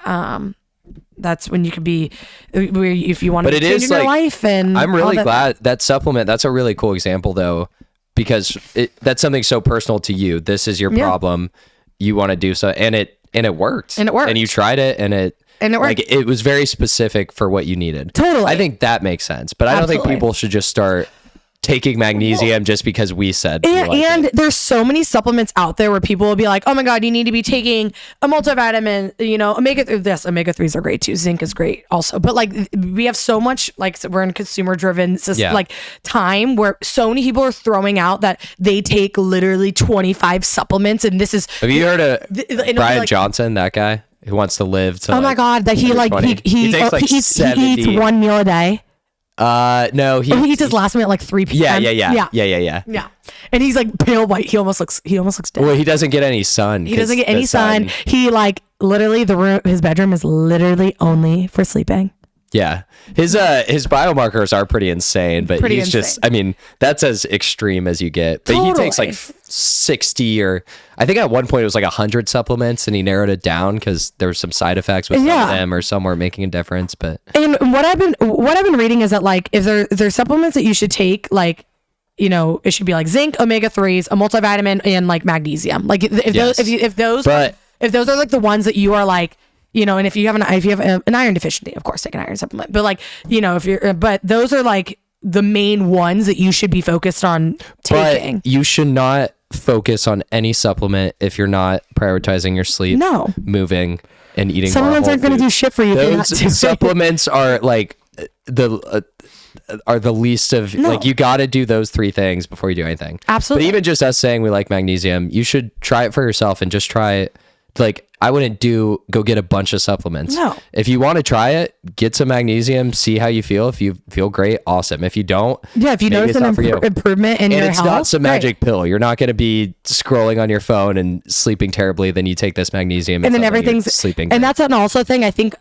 that's when you could be, if you want to change your life. And I'm really glad that supplement, that's a really cool example though, because that's something so personal to you. This is your problem. You want to do so. And it worked. And it worked. And you tried it and it worked. Like, it was very specific for what you needed. Totally. I think that makes sense. But I don't think people should just start taking magnesium just because we said and there's so many supplements out there where people will be like, oh my god, you need to be taking a multivitamin, omega-3s are great too, zinc is great also, but like we have so much, like we're in consumer driven like time where so many people are throwing out that they take literally 25 supplements, and this is, have you heard of Brian Johnson, that guy who wants to live to my god, that he eats 1 meal a day. No, he eats his last meal at like 3 p.m. Yeah. And he's like pale white. He almost looks dead. Well, he doesn't get any sun. He doesn't get any sun. He like literally his bedroom is literally only for sleeping. Yeah. His biomarkers are pretty insane, but he's insane. Just, I mean, that's as extreme as you get. But he takes like 60 or I think at one point it was like 100 supplements, and he narrowed it down because there were some side effects with some of them, or some weren't making a difference. But what I've been reading is that like if there's supplements that you should take, like, it should be like zinc, omega-3s, a multivitamin, and like magnesium. Like if those are like the ones that you are like, and if you have an iron deficiency, of course, take an iron supplement. But like, but those are like the main ones that you should be focused on taking. But you should not focus on any supplement if you're not prioritizing your sleep, moving, and eating. Supplements aren't going to do shit for you. Those supplements are like the least of like, you got to do those 3 things before you do anything. Absolutely. But even just us saying we like magnesium, you should try it for yourself and just try it. Like, I wouldn't go get a bunch of supplements. No. If you want to try it, get some magnesium, see how you feel. If you feel great, awesome. If you don't, if you notice an improvement in your health, and it's not some magic pill. You're not going to be scrolling on your phone and sleeping terribly. Then you take this magnesium, and then everything's sleeping. And that's an also thing I think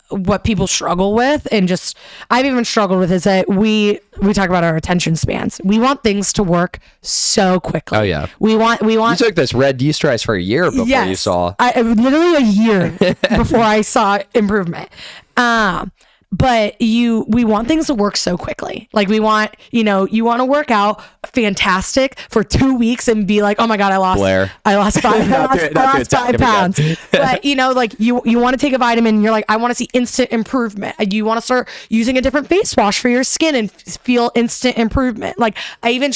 what people struggle with, and just I've even struggled with, is that we talk about our attention spans. We want things to work so quickly. Oh yeah. We want You took this red de-stress for a year before you saw. Literally a year before I saw improvement. But we want things to work so quickly. Like we want, you want to work out fantastic for 2 weeks and be like, oh my God, I lost 5 pounds. But like you want to take a vitamin and you're like, I want to see instant improvement. You want to start using a different face wash for your skin and feel instant improvement. Like I even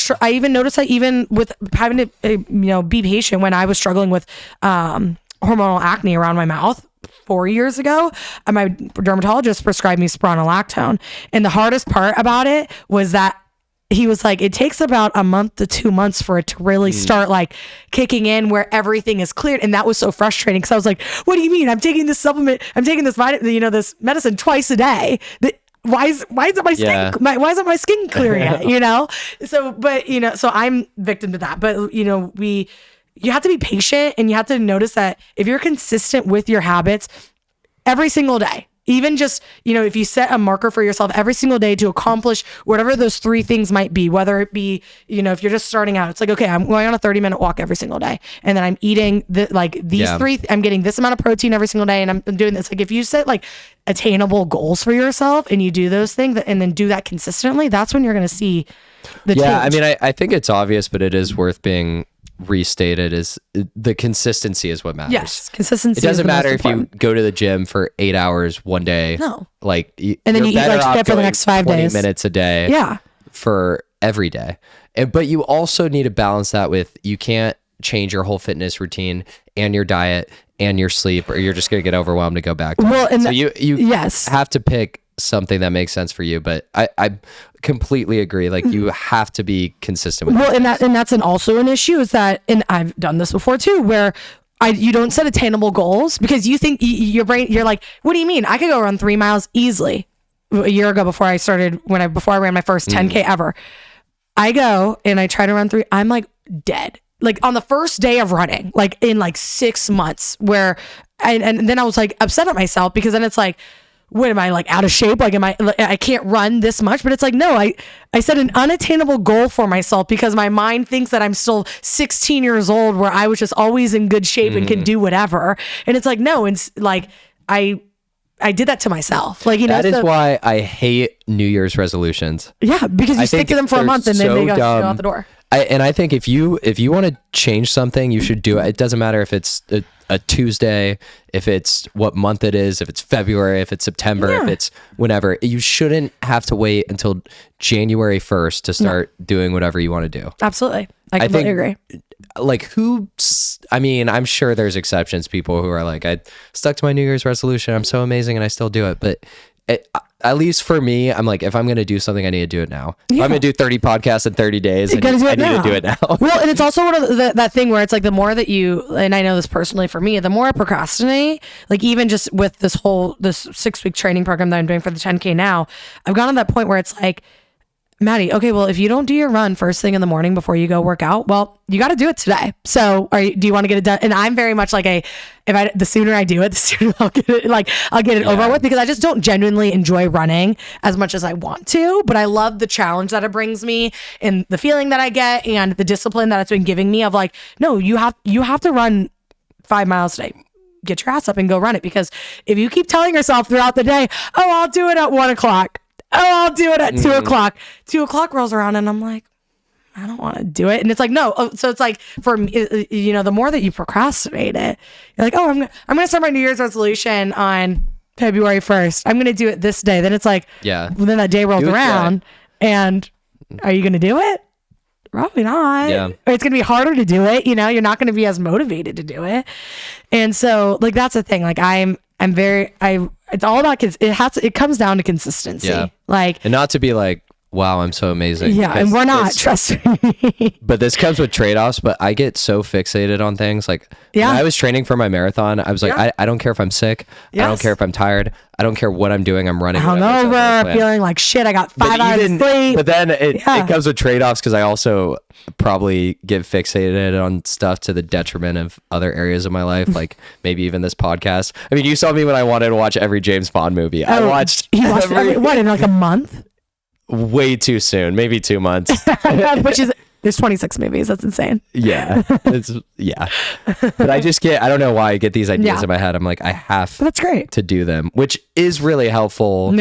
noticed that even with having to, be patient when I was struggling with, hormonal acne around my mouth 4 years ago, my dermatologist prescribed me spironolactone. And the hardest part about it was that he was like, it takes about a month to 2 months for it to really start like kicking in where everything is cleared. And that was so frustrating because I was like, what do you mean? I'm taking this supplement, I'm taking this vitamin, this medicine twice a day. Why isn't my skin clearing yet? So I'm victim to that. But you have to be patient, and you have to notice that if you're consistent with your habits every single day, even just, if you set a marker for yourself every single day to accomplish whatever those 3 things might be, whether it be, if you're just starting out, it's like, okay, I'm going on a 30-minute walk every single day. And then I'm eating these 3, I'm getting this amount of protein every single day. And I'm doing this. Like if you set like attainable goals for yourself and you do those things and then do that consistently, that's when you're going to see the change. I mean, I think it's obvious, but it is worth being restated is the consistency is what matters. Yes, consistency. It doesn't matter if you go to the gym for 8 hours one day. No. Like, and then you eat like shit for the next 5 days. 20 minutes a day. Yeah. For every day. But you also need to balance that with, you can't change your whole fitness routine and your diet and your sleep, or you're just going to get overwhelmed to go back to it. So you yes. have to pick something that makes sense for you, but I completely agree. Like you have to be consistent with and that's also an issue is that, and I've done this before too, where you don't set attainable goals because you think your brain, you're like, what do you mean? I could go run 3 miles easily. A year ago before I ran my first 10K ever, I go and I try to run 3. I'm like dead. Like on the first day of running, like in like 6 months where, and then I was like upset at myself because then it's like, what am I like out of shape? Like, I can't run this much, but it's like, no, I set an unattainable goal for myself because my mind thinks that I'm still 16 years old where I was just always in good shape and can do whatever. And it's like, no, it's like, I did that to myself. Like, that is why I hate New Year's resolutions. Yeah. Because you stick to them for a month and then they go out the door. I think if you want to change something, you should do it. It doesn't matter if it's a Tuesday, if it's what month it is, if it's February, if it's September, if it's whenever. You shouldn't have to wait until January 1st to start doing whatever you want to do. Absolutely. I completely agree. Like I'm sure there's exceptions, people who are like, I stuck to my New Year's resolution. I'm so amazing and I still do it. But at least for me, I'm like, if I'm going to do something, I need to do it now. If I'm going to do 30 podcasts in 30 days, I need to do it now. Well, and it's also one of that thing where it's like the more that and I know this personally for me, the more I procrastinate, like even just with this 6-week training program that I'm doing for the 10K now, I've gotten to that point where it's like, Maddie, okay, well, if you don't do your run first thing in the morning before you go work out, well, you got to do it today. So do you want to get it done? And I'm very much like the sooner I do it, the sooner I'll get it over with, because I just don't genuinely enjoy running as much as I want to, but I love the challenge that it brings me and the feeling that I get and the discipline that it's been giving me of like, no, you have to run 5 miles today. Get your ass up and go run it. Because if you keep telling yourself throughout the day, oh, I'll do it at 1 o'clock. Oh, I'll do it at 2 o'clock. 2 o'clock rolls around and I'm like, I don't want to do it. And it's like, no. So it's like for me, the more that you procrastinate it, you're like, oh, I'm going to start my New Year's resolution on February 1st. I'm going to do it this day. Then it's like, then that day rolls around and are you going to do it? Probably not. Yeah. Or it's going to be harder to do it. You're not going to be as motivated to do it. And so like, that's the thing. Like it's all about it comes down to consistency. Yeah. Like, and not to be like, wow, I'm so amazing. Yeah, and we're not, trust me. But this comes with trade-offs, but I get so fixated on things. Like when I was training for my marathon, I was like, I don't care if I'm sick. Yes. I don't care if I'm tired. I don't care what I'm doing. I'm running. Hungover, feeling like shit. I got 5 hours of sleep. But then it comes with trade-offs because I also probably get fixated on stuff to the detriment of other areas of my life, like maybe even this podcast. I mean, you saw me when I wanted to watch every James Bond movie. I watched what, in like a month? Way too soon, maybe 2 months. Which is, there's 26 movies. That's insane. Yeah. But I don't know why I get these ideas in my head. I'm like, I have That's great. to do them, which is really helpful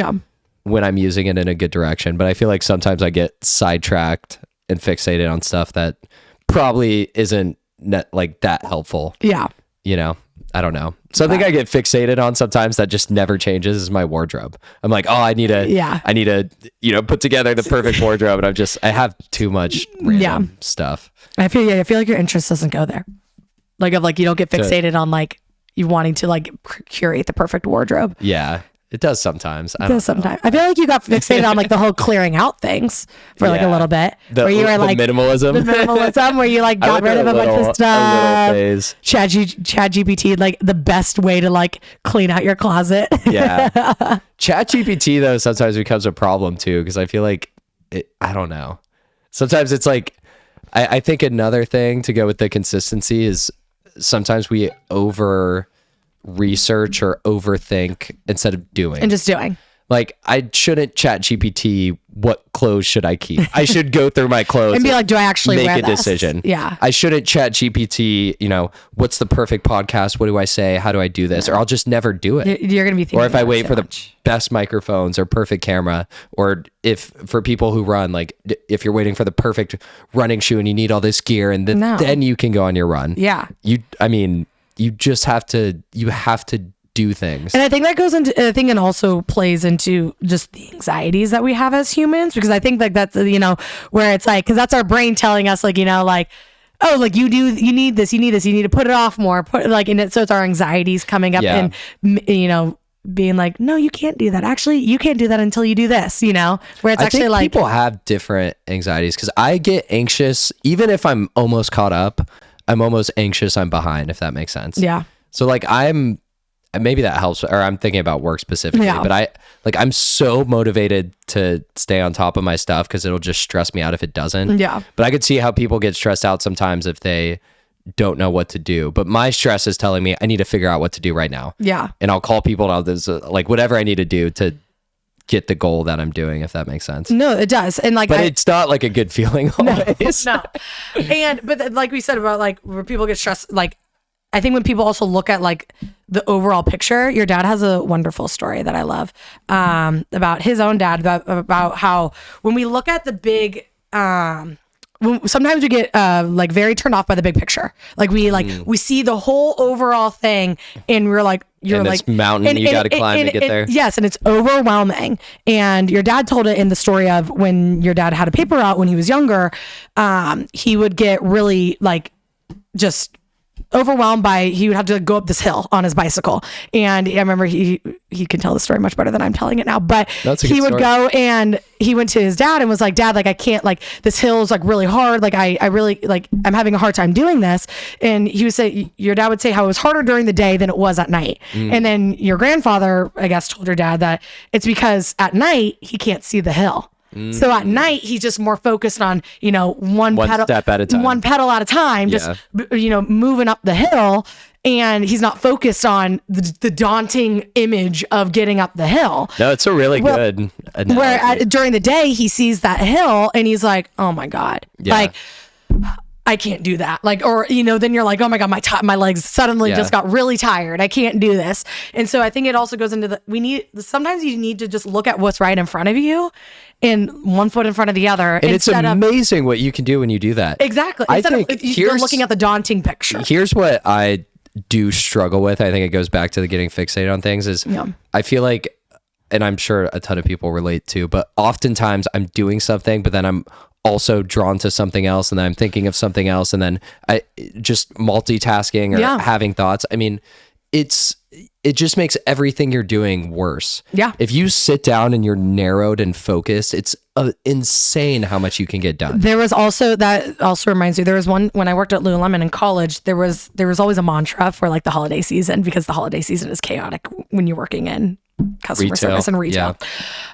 when I'm using it in a good direction. But I feel like sometimes I get sidetracked and fixated on stuff that probably isn't like that helpful. Yeah. I don't know. Something I get fixated on sometimes that just never changes is my wardrobe. I'm like, oh, I need to, put together the perfect wardrobe. And I have too much random stuff. I feel like your interest doesn't go there. Like, you don't get fixated on like you wanting to like curate the perfect wardrobe. Yeah. It does sometimes. I feel like you got fixated on like the whole clearing out things for like a little bit. Where you were like minimalism. The minimalism where you like got rid of a bunch of stuff. Chat GPT, like the best way to like clean out your closet. Yeah. Chat GPT though sometimes becomes a problem too, because I feel like I don't know. Sometimes it's like I think another thing to go with the consistency is sometimes we over research or overthink instead of doing. And just doing. Like, I shouldn't chat GPT, what clothes should I keep? I should go through my clothes and be like, do I actually make wear a this? decision? Yeah. I shouldn't chat GPT, what's the perfect podcast? What do I say? How do I do this? Or I'll just never do it. You're going to be thinking. Or if I wait for the best microphones or perfect camera, or if for people who run, like if you're waiting for the perfect running shoe and you need all this gear and then you can go on your run. Yeah. You just have to do things. And I think that goes into, and also plays into just the anxieties that we have as humans, because I think like that's, where it's like, cause that's our brain telling us like, oh, like you need this, you need to put it off more, so it's our anxieties coming up and, being like, no, you can't do that. Actually, you can't do that until you do this, where it's actually think like people have different anxieties, because I get anxious, even if I'm almost caught up, I'm almost anxious I'm behind, if that makes sense. Yeah. So like maybe that helps, or I'm thinking about work specifically, but I'm so motivated to stay on top of my stuff because it'll just stress me out if it doesn't. Yeah. But I could see how people get stressed out sometimes if they don't know what to do. But my stress is telling me I need to figure out what to do right now. Yeah. And I'll call people and I'll do like whatever I need to do to get the goal that I'm doing, if that makes sense. No, it does. And like, but it's not like a good feeling always. No. But like we said about like where people get stressed, like I think when people also look at like the overall picture, your dad has a wonderful story that I love about his own dad, about how when we look at the big, sometimes we get like very turned off by the big picture. Like we see the whole overall thing and we're like, this mountain you got to climb to get there. Yes. And it's overwhelming. And your dad told it in the story of when your dad had a paper route when he was younger, he would get really like just overwhelmed by, he would have to go up this hill on his bicycle. And I remember he can tell the story much better than I'm telling it now, but he would go and he went to his dad and was like, Dad, like I can't, like this hill is like really hard. Like I really, like I'm having a hard time doing this. And he would say, your dad would say how it was harder during the day than it was at night. And then your grandfather, I guess, told your dad that it's because at night he can't see the hill. So at night he's just more focused on, one step at a time, one pedal at a time, just, moving up the hill. And he's not focused on the daunting image of getting up the hill. No, it's a really good analogy. Where during the day he sees that hill and he's like, oh my God, like I can't do that. Like, or, then you're like, oh my God, my legs suddenly just got really tired. I can't do this. And so I think it also goes into sometimes you need to just look at what's right in front of you and one foot in front of the other. And it's amazing what you can do when you do that. Exactly. Instead of you're looking at the daunting picture. Here's what I do struggle with. I think it goes back to the getting fixated on things is I feel like, and I'm sure a ton of people relate to, but oftentimes I'm doing something, but then I'm also drawn to something else, and then I'm thinking of something else, and then I just multitasking or having thoughts. I mean, it just makes everything you're doing worse. Yeah. If you sit down and you're narrowed and focused, it's insane how much you can get done. There was also, that also reminds me, there was one when I worked at Lululemon in college, there was always a mantra for like the holiday season, because the holiday season is chaotic when you're working in customer service and retail.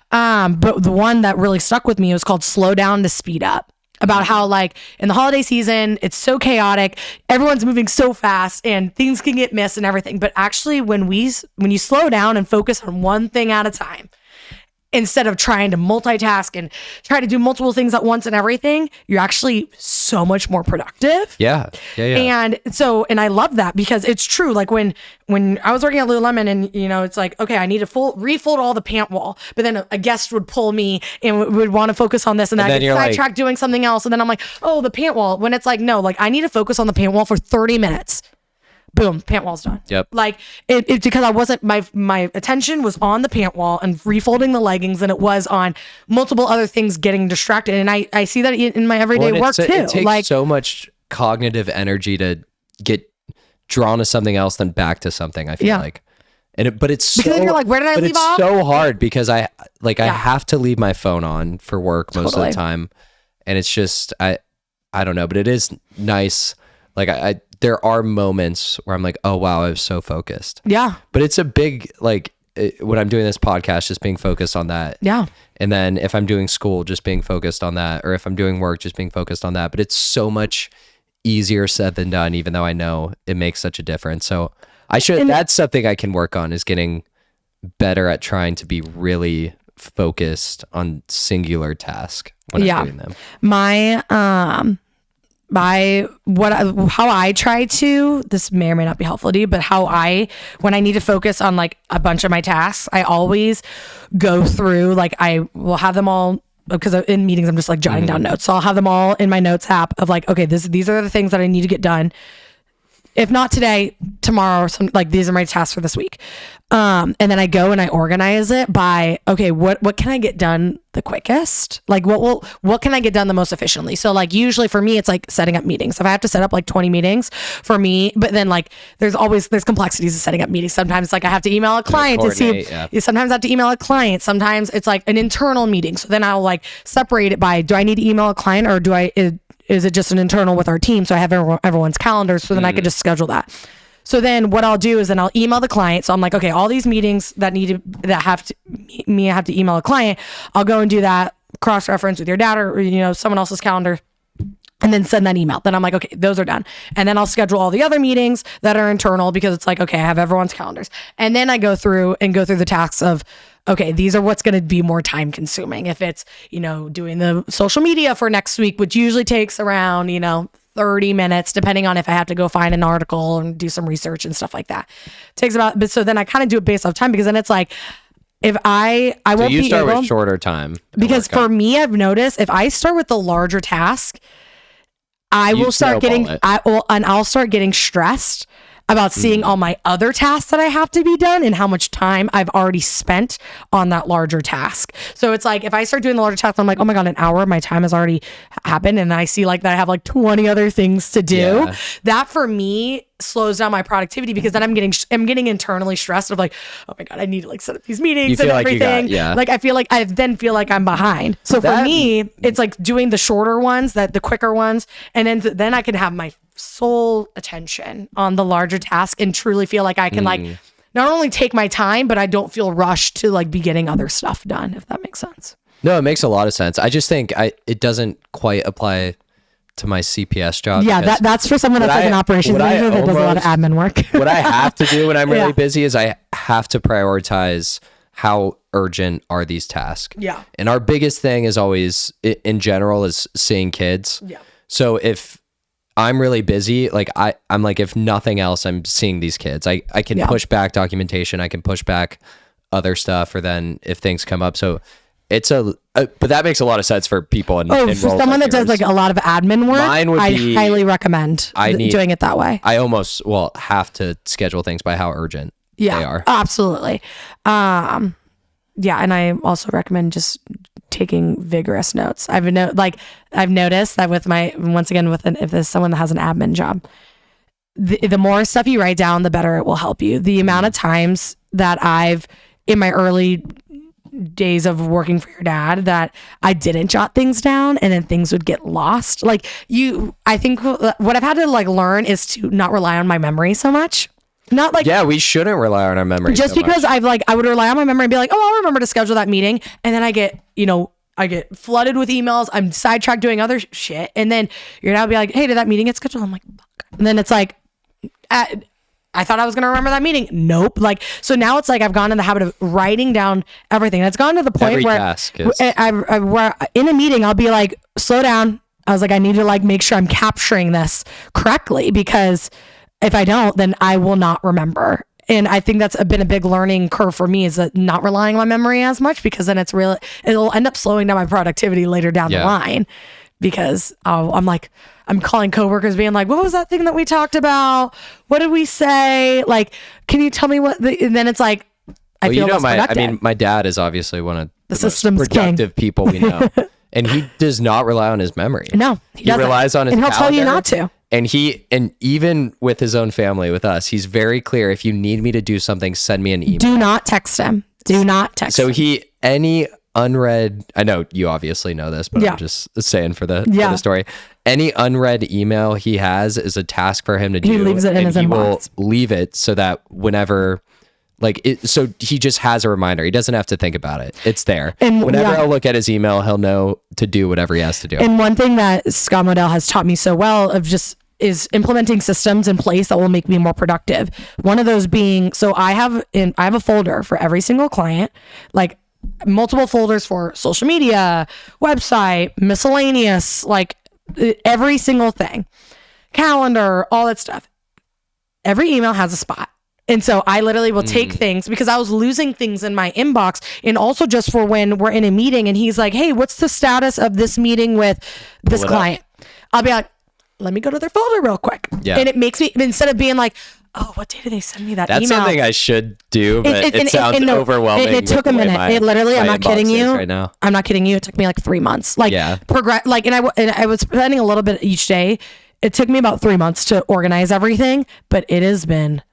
But the one that really stuck with me was called Slow Down to Speed Up. About how like in the holiday season, it's so chaotic, everyone's moving so fast and things can get missed and everything. But actually when you slow down and focus on one thing at a time, instead of trying to multitask and try to do multiple things at once and everything, you're actually so much more productive. Yeah. And so, and I love that because it's true. Like when I was working at Lululemon and, it's like, okay, I need to refold all the pant wall, but then a guest would pull me and would want to focus on this and then I get sidetracked doing something else. And then I'm like, oh, the pant wall, when it's like, no, like I need to focus on the pant wall for 30 minutes. Boom, pant wall's done. Yep. Like it's because I wasn't, my attention was on the pant wall and refolding the leggings than it was on multiple other things getting distracted. And I see that in my everyday work too. It takes so much cognitive energy to get drawn to something else than back to something, I feel like. But it's so, because then you're like, where did I leave off? It's so hard because I have to leave my phone on for work most of the time. And it's just, I don't know, but it is nice. Like there are moments where I'm like, oh wow, I was so focused. Yeah. But it's a big, like, when I'm doing this podcast, just being focused on that. Yeah. And then if I'm doing school, just being focused on that. Or if I'm doing work, just being focused on that. But it's so much easier said than done, even though I know it makes such a difference. So that's something I can work on, is getting better at trying to be really focused on singular task when I'm doing them. How I try to, this may or may not be helpful to you, but when I need to focus on like a bunch of my tasks, I always go through, like I will have them all, because in meetings I'm just like jotting down notes. So I'll have them all in my notes app of like, okay, these are the things that I need to get done. If not today, tomorrow, these are my tasks for this week. And then I go and I organize it by, okay, what can I get done the quickest? Like what can I get done the most efficiently? So like usually for me, it's like setting up meetings. If I have to set up like 20 meetings for me, but then like there's complexities of setting up meetings. Sometimes it's like I have to email a client to see, sometimes I have to email a client. Sometimes it's like an internal meeting. So then I'll like separate it by, do I need to email a client, or is it just an internal with our team? So I have everyone's calendars, so then I could just schedule that. So then what I'll do is then I'll email the client. So I'm like, okay, all these meetings that have to email a client, I'll go and do that, cross-reference with your dad or someone else's calendar, and then send that email. Then I'm like, okay, those are done. And then I'll schedule all the other meetings that are internal, because it's like, okay, I have everyone's calendars. And then I go through the tasks of, okay, these are what's going to be more time consuming. If it's, doing the social media for next week, which usually takes around, 30 minutes, depending on if I have to go find an article and do some research and stuff like that. It takes but so then I kind of do it based off time, because then it's like, if I won't be able. So you start with shorter time. Because for me, I've noticed if I start with the larger task, I'll start getting stressed about seeing all my other tasks that I have to be done and how much time I've already spent on that larger task. So it's like, if I start doing the larger task, I'm like, oh my God, an hour, my time has already happened. And I see like that I have like 20 other things to do. Yeah. That for me slows down my productivity, because then I'm getting internally stressed of like, oh my God, I need to like set up these meetings and everything. Like I feel like I'm behind. So for me, it's like doing the shorter ones, the quicker ones. And then I can have my sole attention on the larger task and truly feel like I can like not only take my time, but I don't feel rushed to like be getting other stuff done, if that makes sense. No, it makes a lot of sense. I just think it doesn't quite apply to my CPS job. Yeah, that's for someone that's like an operations manager that does a lot of admin work. What I have to do when I'm really busy is I have to prioritize how urgent are these tasks. Yeah. And our biggest thing is always, in general, is seeing kids. Yeah. So if I'm really busy, like I'm like, if nothing else, I'm seeing these kids. I can push back documentation. I can push back other stuff, or then if things come up. So it's but that makes a lot of sense for people. For someone that does like a lot of admin work, I highly recommend doing it that way. I almost have to schedule things by how urgent they are. Absolutely. And I also recommend just taking vigorous notes. I've noticed that if there's someone that has an admin job, the more stuff you write down, the better it will help you. The amount of times that I've, in my early days of working for your dad, that I didn't jot things down and then things would get lost. I think what I've had to like learn is to not rely on my memory so much. Not like, we shouldn't rely on our memory. Just because I would rely on my memory and be like, oh, I'll remember to schedule that meeting. And then I get flooded with emails. I'm sidetracked doing other shit. And then your dad will be like, hey, did that meeting get scheduled? I'm like, fuck. And then it's like, I thought I was going to remember that meeting. Nope. Like, so now it's like I've gone in the habit of writing down everything. It's gone to the point where in a meeting, I'll be like, slow down. I was like, I need to like make sure I'm capturing this correctly, because if I don't, then I will not remember. And I think that's been a big learning curve for me, is that not relying on my memory as much, because then it'll end up slowing down my productivity later down the line, because I'm calling coworkers being like, what was that thing that we talked about? What did we say? Like, can you tell me and then it's like, I feel less productive. My dad is obviously one of the systems most productive people we know. And he does not rely on his memory. No, he doesn't. Relies on his calendar. And he'll tell you not to. And even with his own family, with us, he's very clear. If you need me to do something, send me an email. Do not text him. Do not text him. So any unread, I know you obviously know this, but I'm just saying for the story. Any unread email he has is a task for him to do. He leaves it in his inbox. He will leave it so that whenever So he just has a reminder. He doesn't have to think about it. It's there. And whenever I'll look at his email, he'll know to do whatever he has to do. And one thing that Scott Modell has taught me so well is implementing systems in place that will make me more productive. One of those being, so I have a folder for every single client, like multiple folders for social media, website, miscellaneous, like every single thing, calendar, all that stuff. Every email has a spot. And so I literally will take things because I was losing things in my inbox, and also just for when we're in a meeting and he's like, hey, what's the status of this meeting with this client? I'll be like, let me go to their folder real quick. Yeah. And it makes me, instead of being like, oh, what day did they send me that email? That's something I should do, but it sounds overwhelming. It took a minute. It literally, I'm not kidding you. Right now. I'm not kidding you. It took me like 3 months. And I was spending a little bit each day. It took me about 3 months to organize everything, but it has been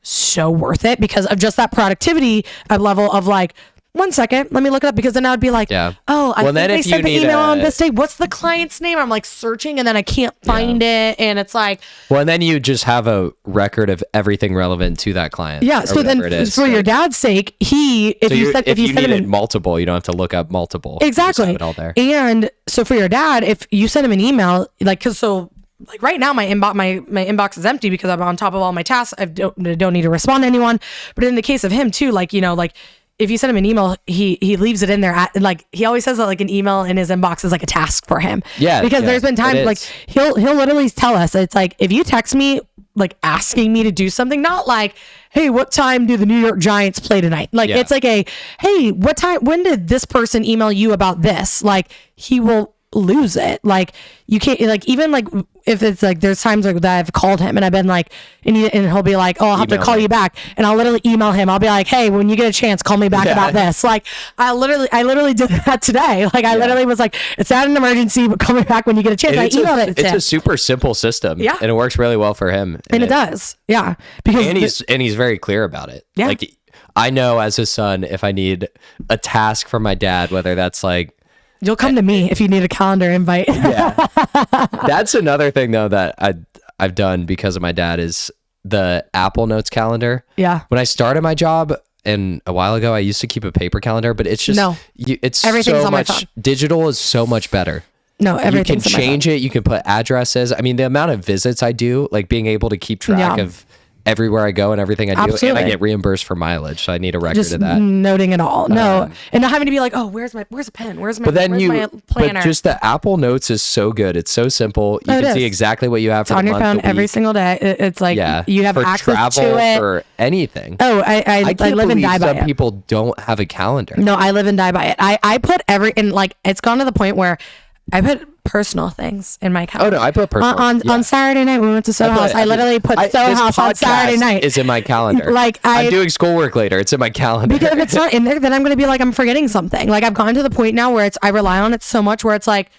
so worth it because of just that productivity level of like, 1 second, let me look it up, because then I'd be like, oh, I think they sent the email on this day. What's the client's name? I'm like searching and then I can't find it. And it's like, well, and then you just have a record of everything relevant to that client. Yeah. So then for your dad's sake, if you needed multiple, you don't have to look up multiple. Exactly. You just have it all there. And so for your dad, if you send him an email, like right now my inbox is empty because I'm on top of all my tasks. I don't need to respond to anyone. But in the case of him too, if you send him an email, he leaves it in there. He always says that like an email in his inbox is like a task for him. Yeah. Because there's been times like he'll literally tell us, it's like, if you text me like asking me to do something, not like, hey, what time do the New York Giants play tonight? It's like hey, when did this person email you about this? Like, he will lose it. Like, you can't, like, even like if it's like there's times like that I've called him and I've been like, and he'll be like, oh, I'll have to call you back, and I'll literally email him. I'll be like, hey, when you get a chance, call me back about this. Like, I literally did that today. Like, I literally was like, it's not an emergency, but call me back when you get a chance. I emailed it to him. It's a super simple system. Yeah, and it works really well for him. And it does. Yeah, because he's very clear about it. Yeah, like, I know as his son, if I need a task from my dad, whether that's like, you'll come to me if you need a calendar invite. Yeah. That's another thing though that I've done because of my dad is the Apple Notes calendar. Yeah. When I started my job and a while ago, I used to keep a paper calendar, but it's just it's everything's so on much my phone. Digital is so much better. No, everything's you can change it. You can put addresses. I mean, the amount of visits I do, like being able to keep track of everywhere I go and everything I do. Absolutely. And I get reimbursed for mileage, so I need a record of that. Noting it all. No, and not having to be like, oh, where's a pen? Where's my planner? But just the Apple Notes is so good. It's so simple. You can see exactly what you have for the month, on your phone every single day. It's like you have access to it for anything. Oh, I live and die by it. Some people don't have a calendar. No, I live and die by it. I put it's gone to the point where I put personal things in my calendar. Oh no, I put personal on Saturday night. We went to Soho House. I literally put Soho House on Saturday night. Is in my calendar. Like, I'm doing schoolwork later. It's in my calendar. Because if it's not in there, then I'm gonna be like, I'm forgetting something. Like, I've gone to the point now where I rely on it so much where it's like,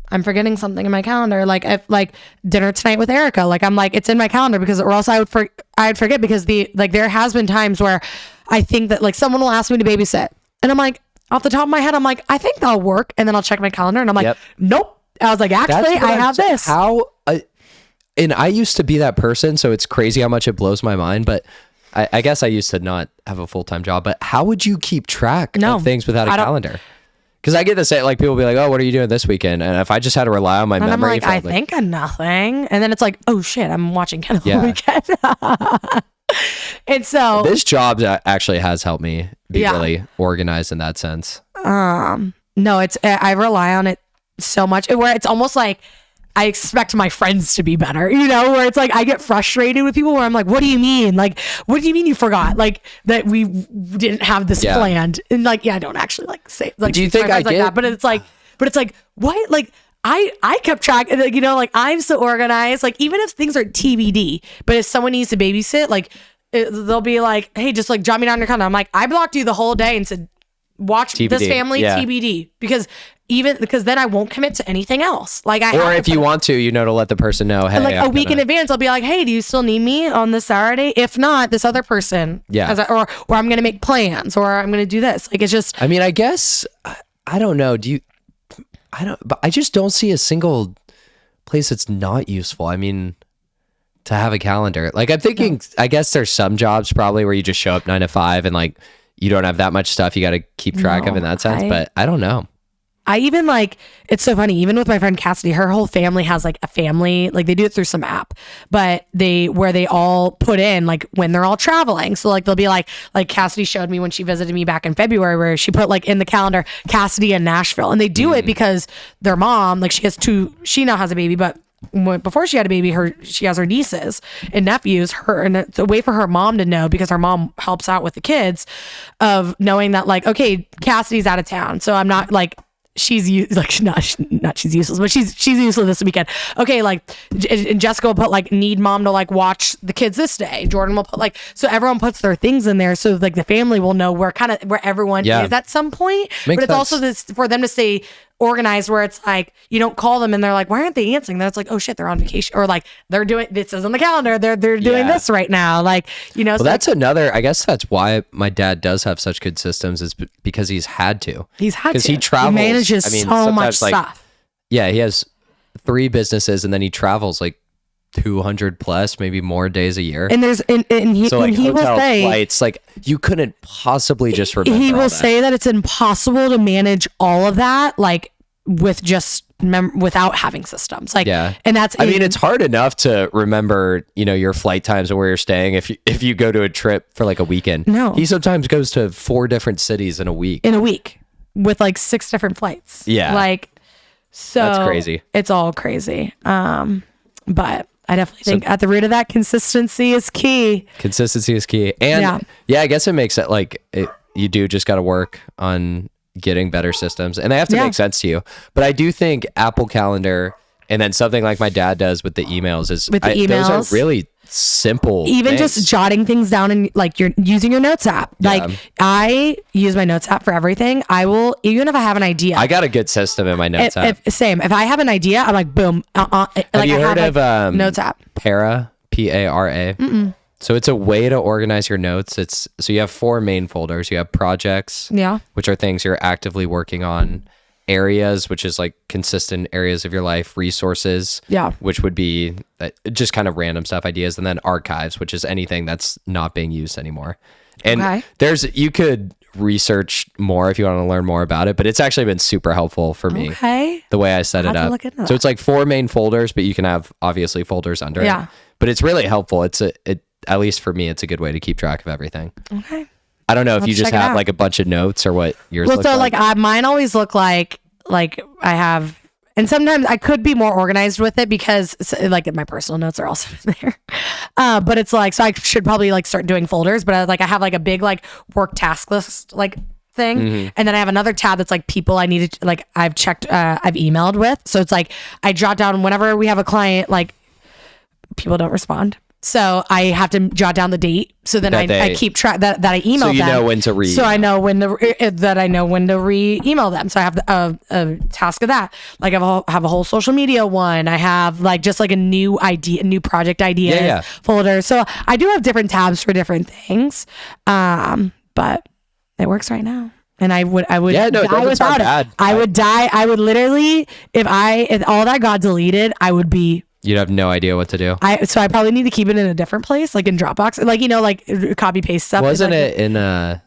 I'm forgetting something in my calendar. Like, if like dinner tonight with Erica, like, I'm like, it's in my calendar, because or else I'd forget, because there has been times where I think that like someone will ask me to babysit, and I'm like, off the top of my head, I'm like, I think that'll work. And then I'll check my calendar and I'm like, nope. I was like, actually, I have this. And I used to be that person. So it's crazy how much it blows my mind. But I guess I used to not have a full-time job. But how would you keep track of things without a calendar? Because I get this, like, people will be like, oh, what are you doing this weekend? And if I just had to rely on my memory. I'm like, I think of nothing. And then it's like, oh shit, I'm watching Ken on the weekend. And so this job actually has helped me be really organized in that sense. No, I rely on it so much, where it's almost like I expect my friends to be better, where it's like I get frustrated with people where I'm like, what do you mean? Like, what do you mean you forgot? Like, that we didn't have this planned? And like, I don't actually like say, like, do you think I get that? But it's like, what? Like, I kept track, like, I'm so organized. Like, even if things are TBD, but if someone needs to babysit, like, they'll be like, hey, just like jot me down your calendar. I'm like, I blocked you the whole day and said, watch TBD. This family TBD, because then I won't commit to anything else. Like, or if you want to let the person know, hey, like a week in advance, I'll be like, hey, do you still need me on this Saturday? If not, this other person, or I'm gonna make plans, or I'm gonna do this. Like, it's just, I mean, I guess I don't know. But I just don't see a single place that's not useful. I mean, to have a calendar. Like I'm thinking, I guess there's some jobs probably where you just show up 9 to 5 and like you don't have that much stuff you got to keep track of in that sense. But I don't know. I even like, it's so funny, even with my friend Cassidy, her whole family has like a family, like they do it through some app, but where they all put in like when they're all traveling. So like they'll be like Cassidy showed me when she visited me back in February where she put like in the calendar Cassidy in Nashville, and they do it because their mom, like she now has a baby, but before she had a baby, she has her nieces and nephews, and it's a way for her mom to know, because her mom helps out with the kids, of knowing that like, okay, Cassidy's out of town, so I'm not like, she's not she's useless, but she's useless this weekend. Okay, like, and Jessica will put like, need mom to like watch the kids this day. Jordan will put like, so everyone puts their things in there, so like the family will know where everyone is at some point. But it's also this for them to stay organized, where it's like you don't call them and they're like, why aren't they answering? Then it's like, oh shit, they're on vacation, or like they're doing this is on the calendar, they're doing this right now, like, you know. Well, so that's another, I guess that's why my dad does have such good systems, is because he's had to because he travels, he manages so much stuff. Yeah, he has 3 businesses and then he travels like 200 plus, maybe more days a year. And he will say flights, like you couldn't possibly just remember. He will say that it's impossible to manage all of that, like with just without having systems, like, yeah. And that's, I mean, it's hard enough to remember, you know, your flight times and where you're staying if you go to a trip for like a weekend. No, he sometimes goes to 4 different cities in a week with like 6 different flights. Yeah, like, so that's crazy. It's all crazy. But I definitely think at the root of that, consistency is key. Consistency is key. And yeah, I guess it makes it like you do just got to work on getting better systems, and they have to make sense to you. But I do think Apple Calendar, and then something like my dad does with the emails, those are really simple. Even things. Just jotting things down, and like you're using your notes app. Like I use my notes app for everything. I will, even if I have an idea. I got a good system in my notes app. Same. If I have an idea, I'm like, boom. Have you heard of notes app? Para, P-A-R-A? Mm-mm. So it's a way to organize your notes. So you have 4 main folders. You have projects, which are things you're actively working on. Areas, which is like consistent areas of your life. Resources, which would be just kind of random stuff, ideas. And then archives, which is anything that's not being used anymore. And you could research more if you want to learn more about it, but it's actually been super helpful for me. The way I set it up. So it's like 4 main folders, but you can have obviously folders under it. But it's really helpful. At least for me, it's a good way to keep track of everything. Okay. I don't know if you just have like a bunch of notes or what yours looks like. Mine always look like I have, and sometimes I could be more organized with it because like my personal notes are also there. But it's like, so I should probably like start doing folders, but I have like a big like work task list like thing. Mm-hmm. And then I have another tab that's like people I needed, like I've checked, I've emailed with. So it's like, I jot down whenever we have a client, like people don't respond. So I have to jot down the date. So then I keep track that I emailed them. So you know when to read. So I know when to re-email them. So I have a task of that. Like I have a whole social media one. I have like just like a new project ideas folder. So I do have different tabs for different things. But it works right now. And I would die without it. I would die. I would literally, if all that got deleted, I would be. You'd have no idea what to do. So I probably need to keep it in a different place, like in Dropbox, like, you know, like copy paste stuff. Wasn't like, it in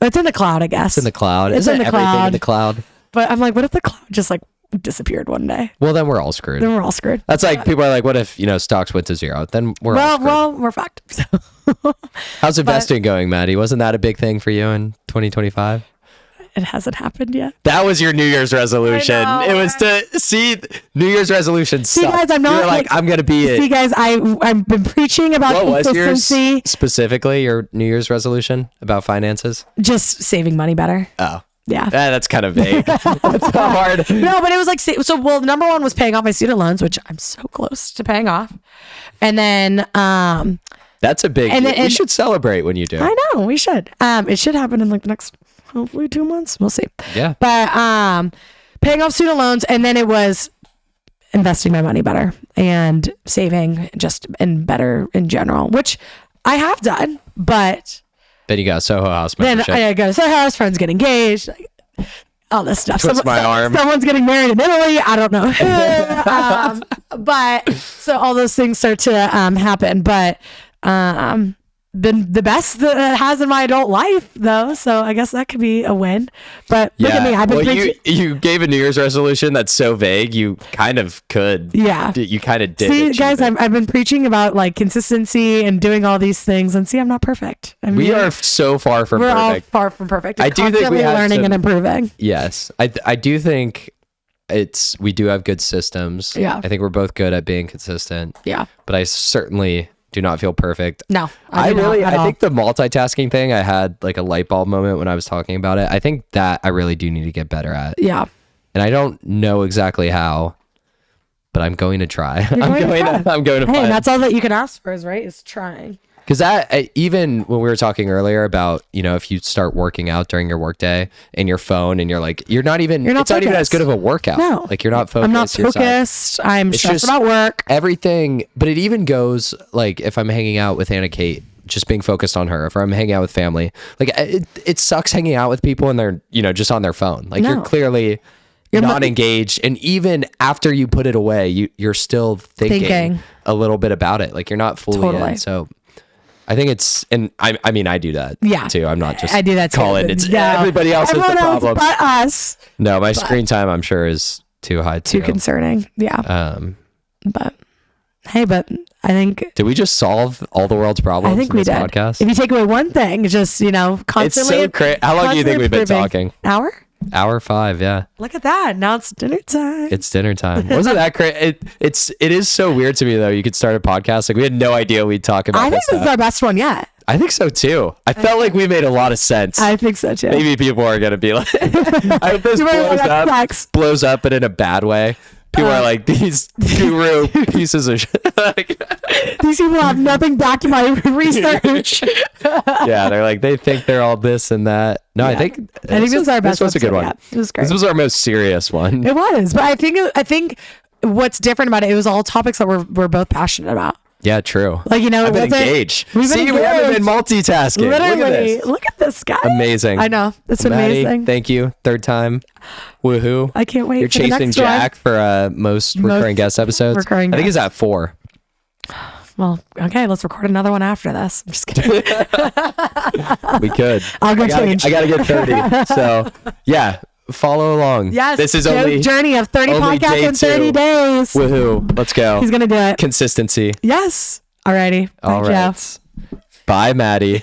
it's in the cloud, I guess. It's in the cloud. It's in the cloud. Everything in the cloud. But I'm like, what if the cloud just like disappeared one day? Well, then we're all screwed. That's like people are like, what if, you know, stocks went to 0? Then we're all screwed. Well, we're fucked. How's investing going, Maddie? Wasn't that a big thing for you in 2025? It hasn't happened yet. That was your New Year's resolution. It was to see New Year's resolutions. See, guys, I'm not like I'm gonna be it. See, guys, I've been preaching about consistency. What was yours specifically? Your New Year's resolution about finances? Just saving money better. Oh. Yeah. That's kind of vague. That's hard. No, but it was like, so, well, number one was paying off my student loans, which I'm so close to paying off. And then, that's a big, we should celebrate when you do. I know, we should. It should happen in like the next, hopefully 2 months. We'll see. Yeah. But, paying off student loans, and then it was investing my money better and saving just and better in general, which I have done, but. Then you got Soho House membership. Then I go to Soho House, friends get engaged. all this stuff. Twist my arm. Someone's getting married in Italy. I don't know. But so all those things start to happen. But been the best that it has in my adult life, though. So I guess that could be a win. But look at me. I've been preaching. You gave a New Year's resolution that's so vague. You kind of could. Yeah. You kind of did. See, guys, I've been preaching about like consistency and doing all these things. And see, I'm not perfect. We are so far from perfect. We're all far from perfect. I do think we have learning and improving. Yes. I do think we do have good systems. Yeah. I think we're both good at being consistent. Yeah. But I certainly do not feel perfect. No, I think the multitasking thing, I had like a light bulb moment when I was talking about it. I think that I really do need to get better at. Yeah. And I don't know exactly how, but I'm going to try. I'm going to Hey, find. that's all that you can ask for is trying. Because even when we were talking earlier about, if you start working out during your workday and your phone and it's not even as good of a workout. No. Like you're not focused. I'm not focused. I'm stressed about work. Everything. But it even goes like if I'm hanging out with Anna Kate, just being focused on her, if I'm hanging out with family, like it sucks hanging out with people and they're, just on their phone. Like you're clearly not engaged. And even after you put it away, you're still thinking a little bit about it. Like you're not fully in. So I think and I do that too. I'm not just I do that too. Everybody else has the problem. But us. No, my screen time I'm sure is too high too. Too concerning. Yeah. But hey, I think did we just solve all the world's problems? I think we did. Podcast? If you take away one thing, just constantly. It's so crazy. How long do you think we've been talking? Hour? Hour 5, yeah. Look at that. Now it's dinner time. It's dinner time. Wasn't that crazy? It is so weird to me though. You could start a podcast. Like we had no idea we'd talk about this is our best one yet. I think so too. I felt like we made a lot of sense. I think so too. Maybe people are going to be like, I hope this blows up, but in a bad way. People are like, these guru pieces of shit. These people have nothing back to my research. Yeah, they're like, they think they're all this and that. No, yeah. I think this was our best. This was a good one. Yeah, it was great. This was our most serious one. It was, but I think what's different about it was all topics that we're both passionate about. Yeah, true. Like, I've been engaged. We haven't been multitasking. Literally. Look at this guy. Amazing. I know. It's Maddie, amazing. Thank you. Third time. Woohoo. I can't wait. You're for chasing Jack for most recurring guest episodes. I think he's at 4. Well, okay, let's record another one after this. I'm just kidding. We could. I'll go change. I got to get 30. So, yeah. Follow along. Yes. This is only journey of 30 podcasts in 30 days. Woohoo. Let's go. He's going to do it. Consistency. Yes. Alrighty. All right. Bye, Maddie.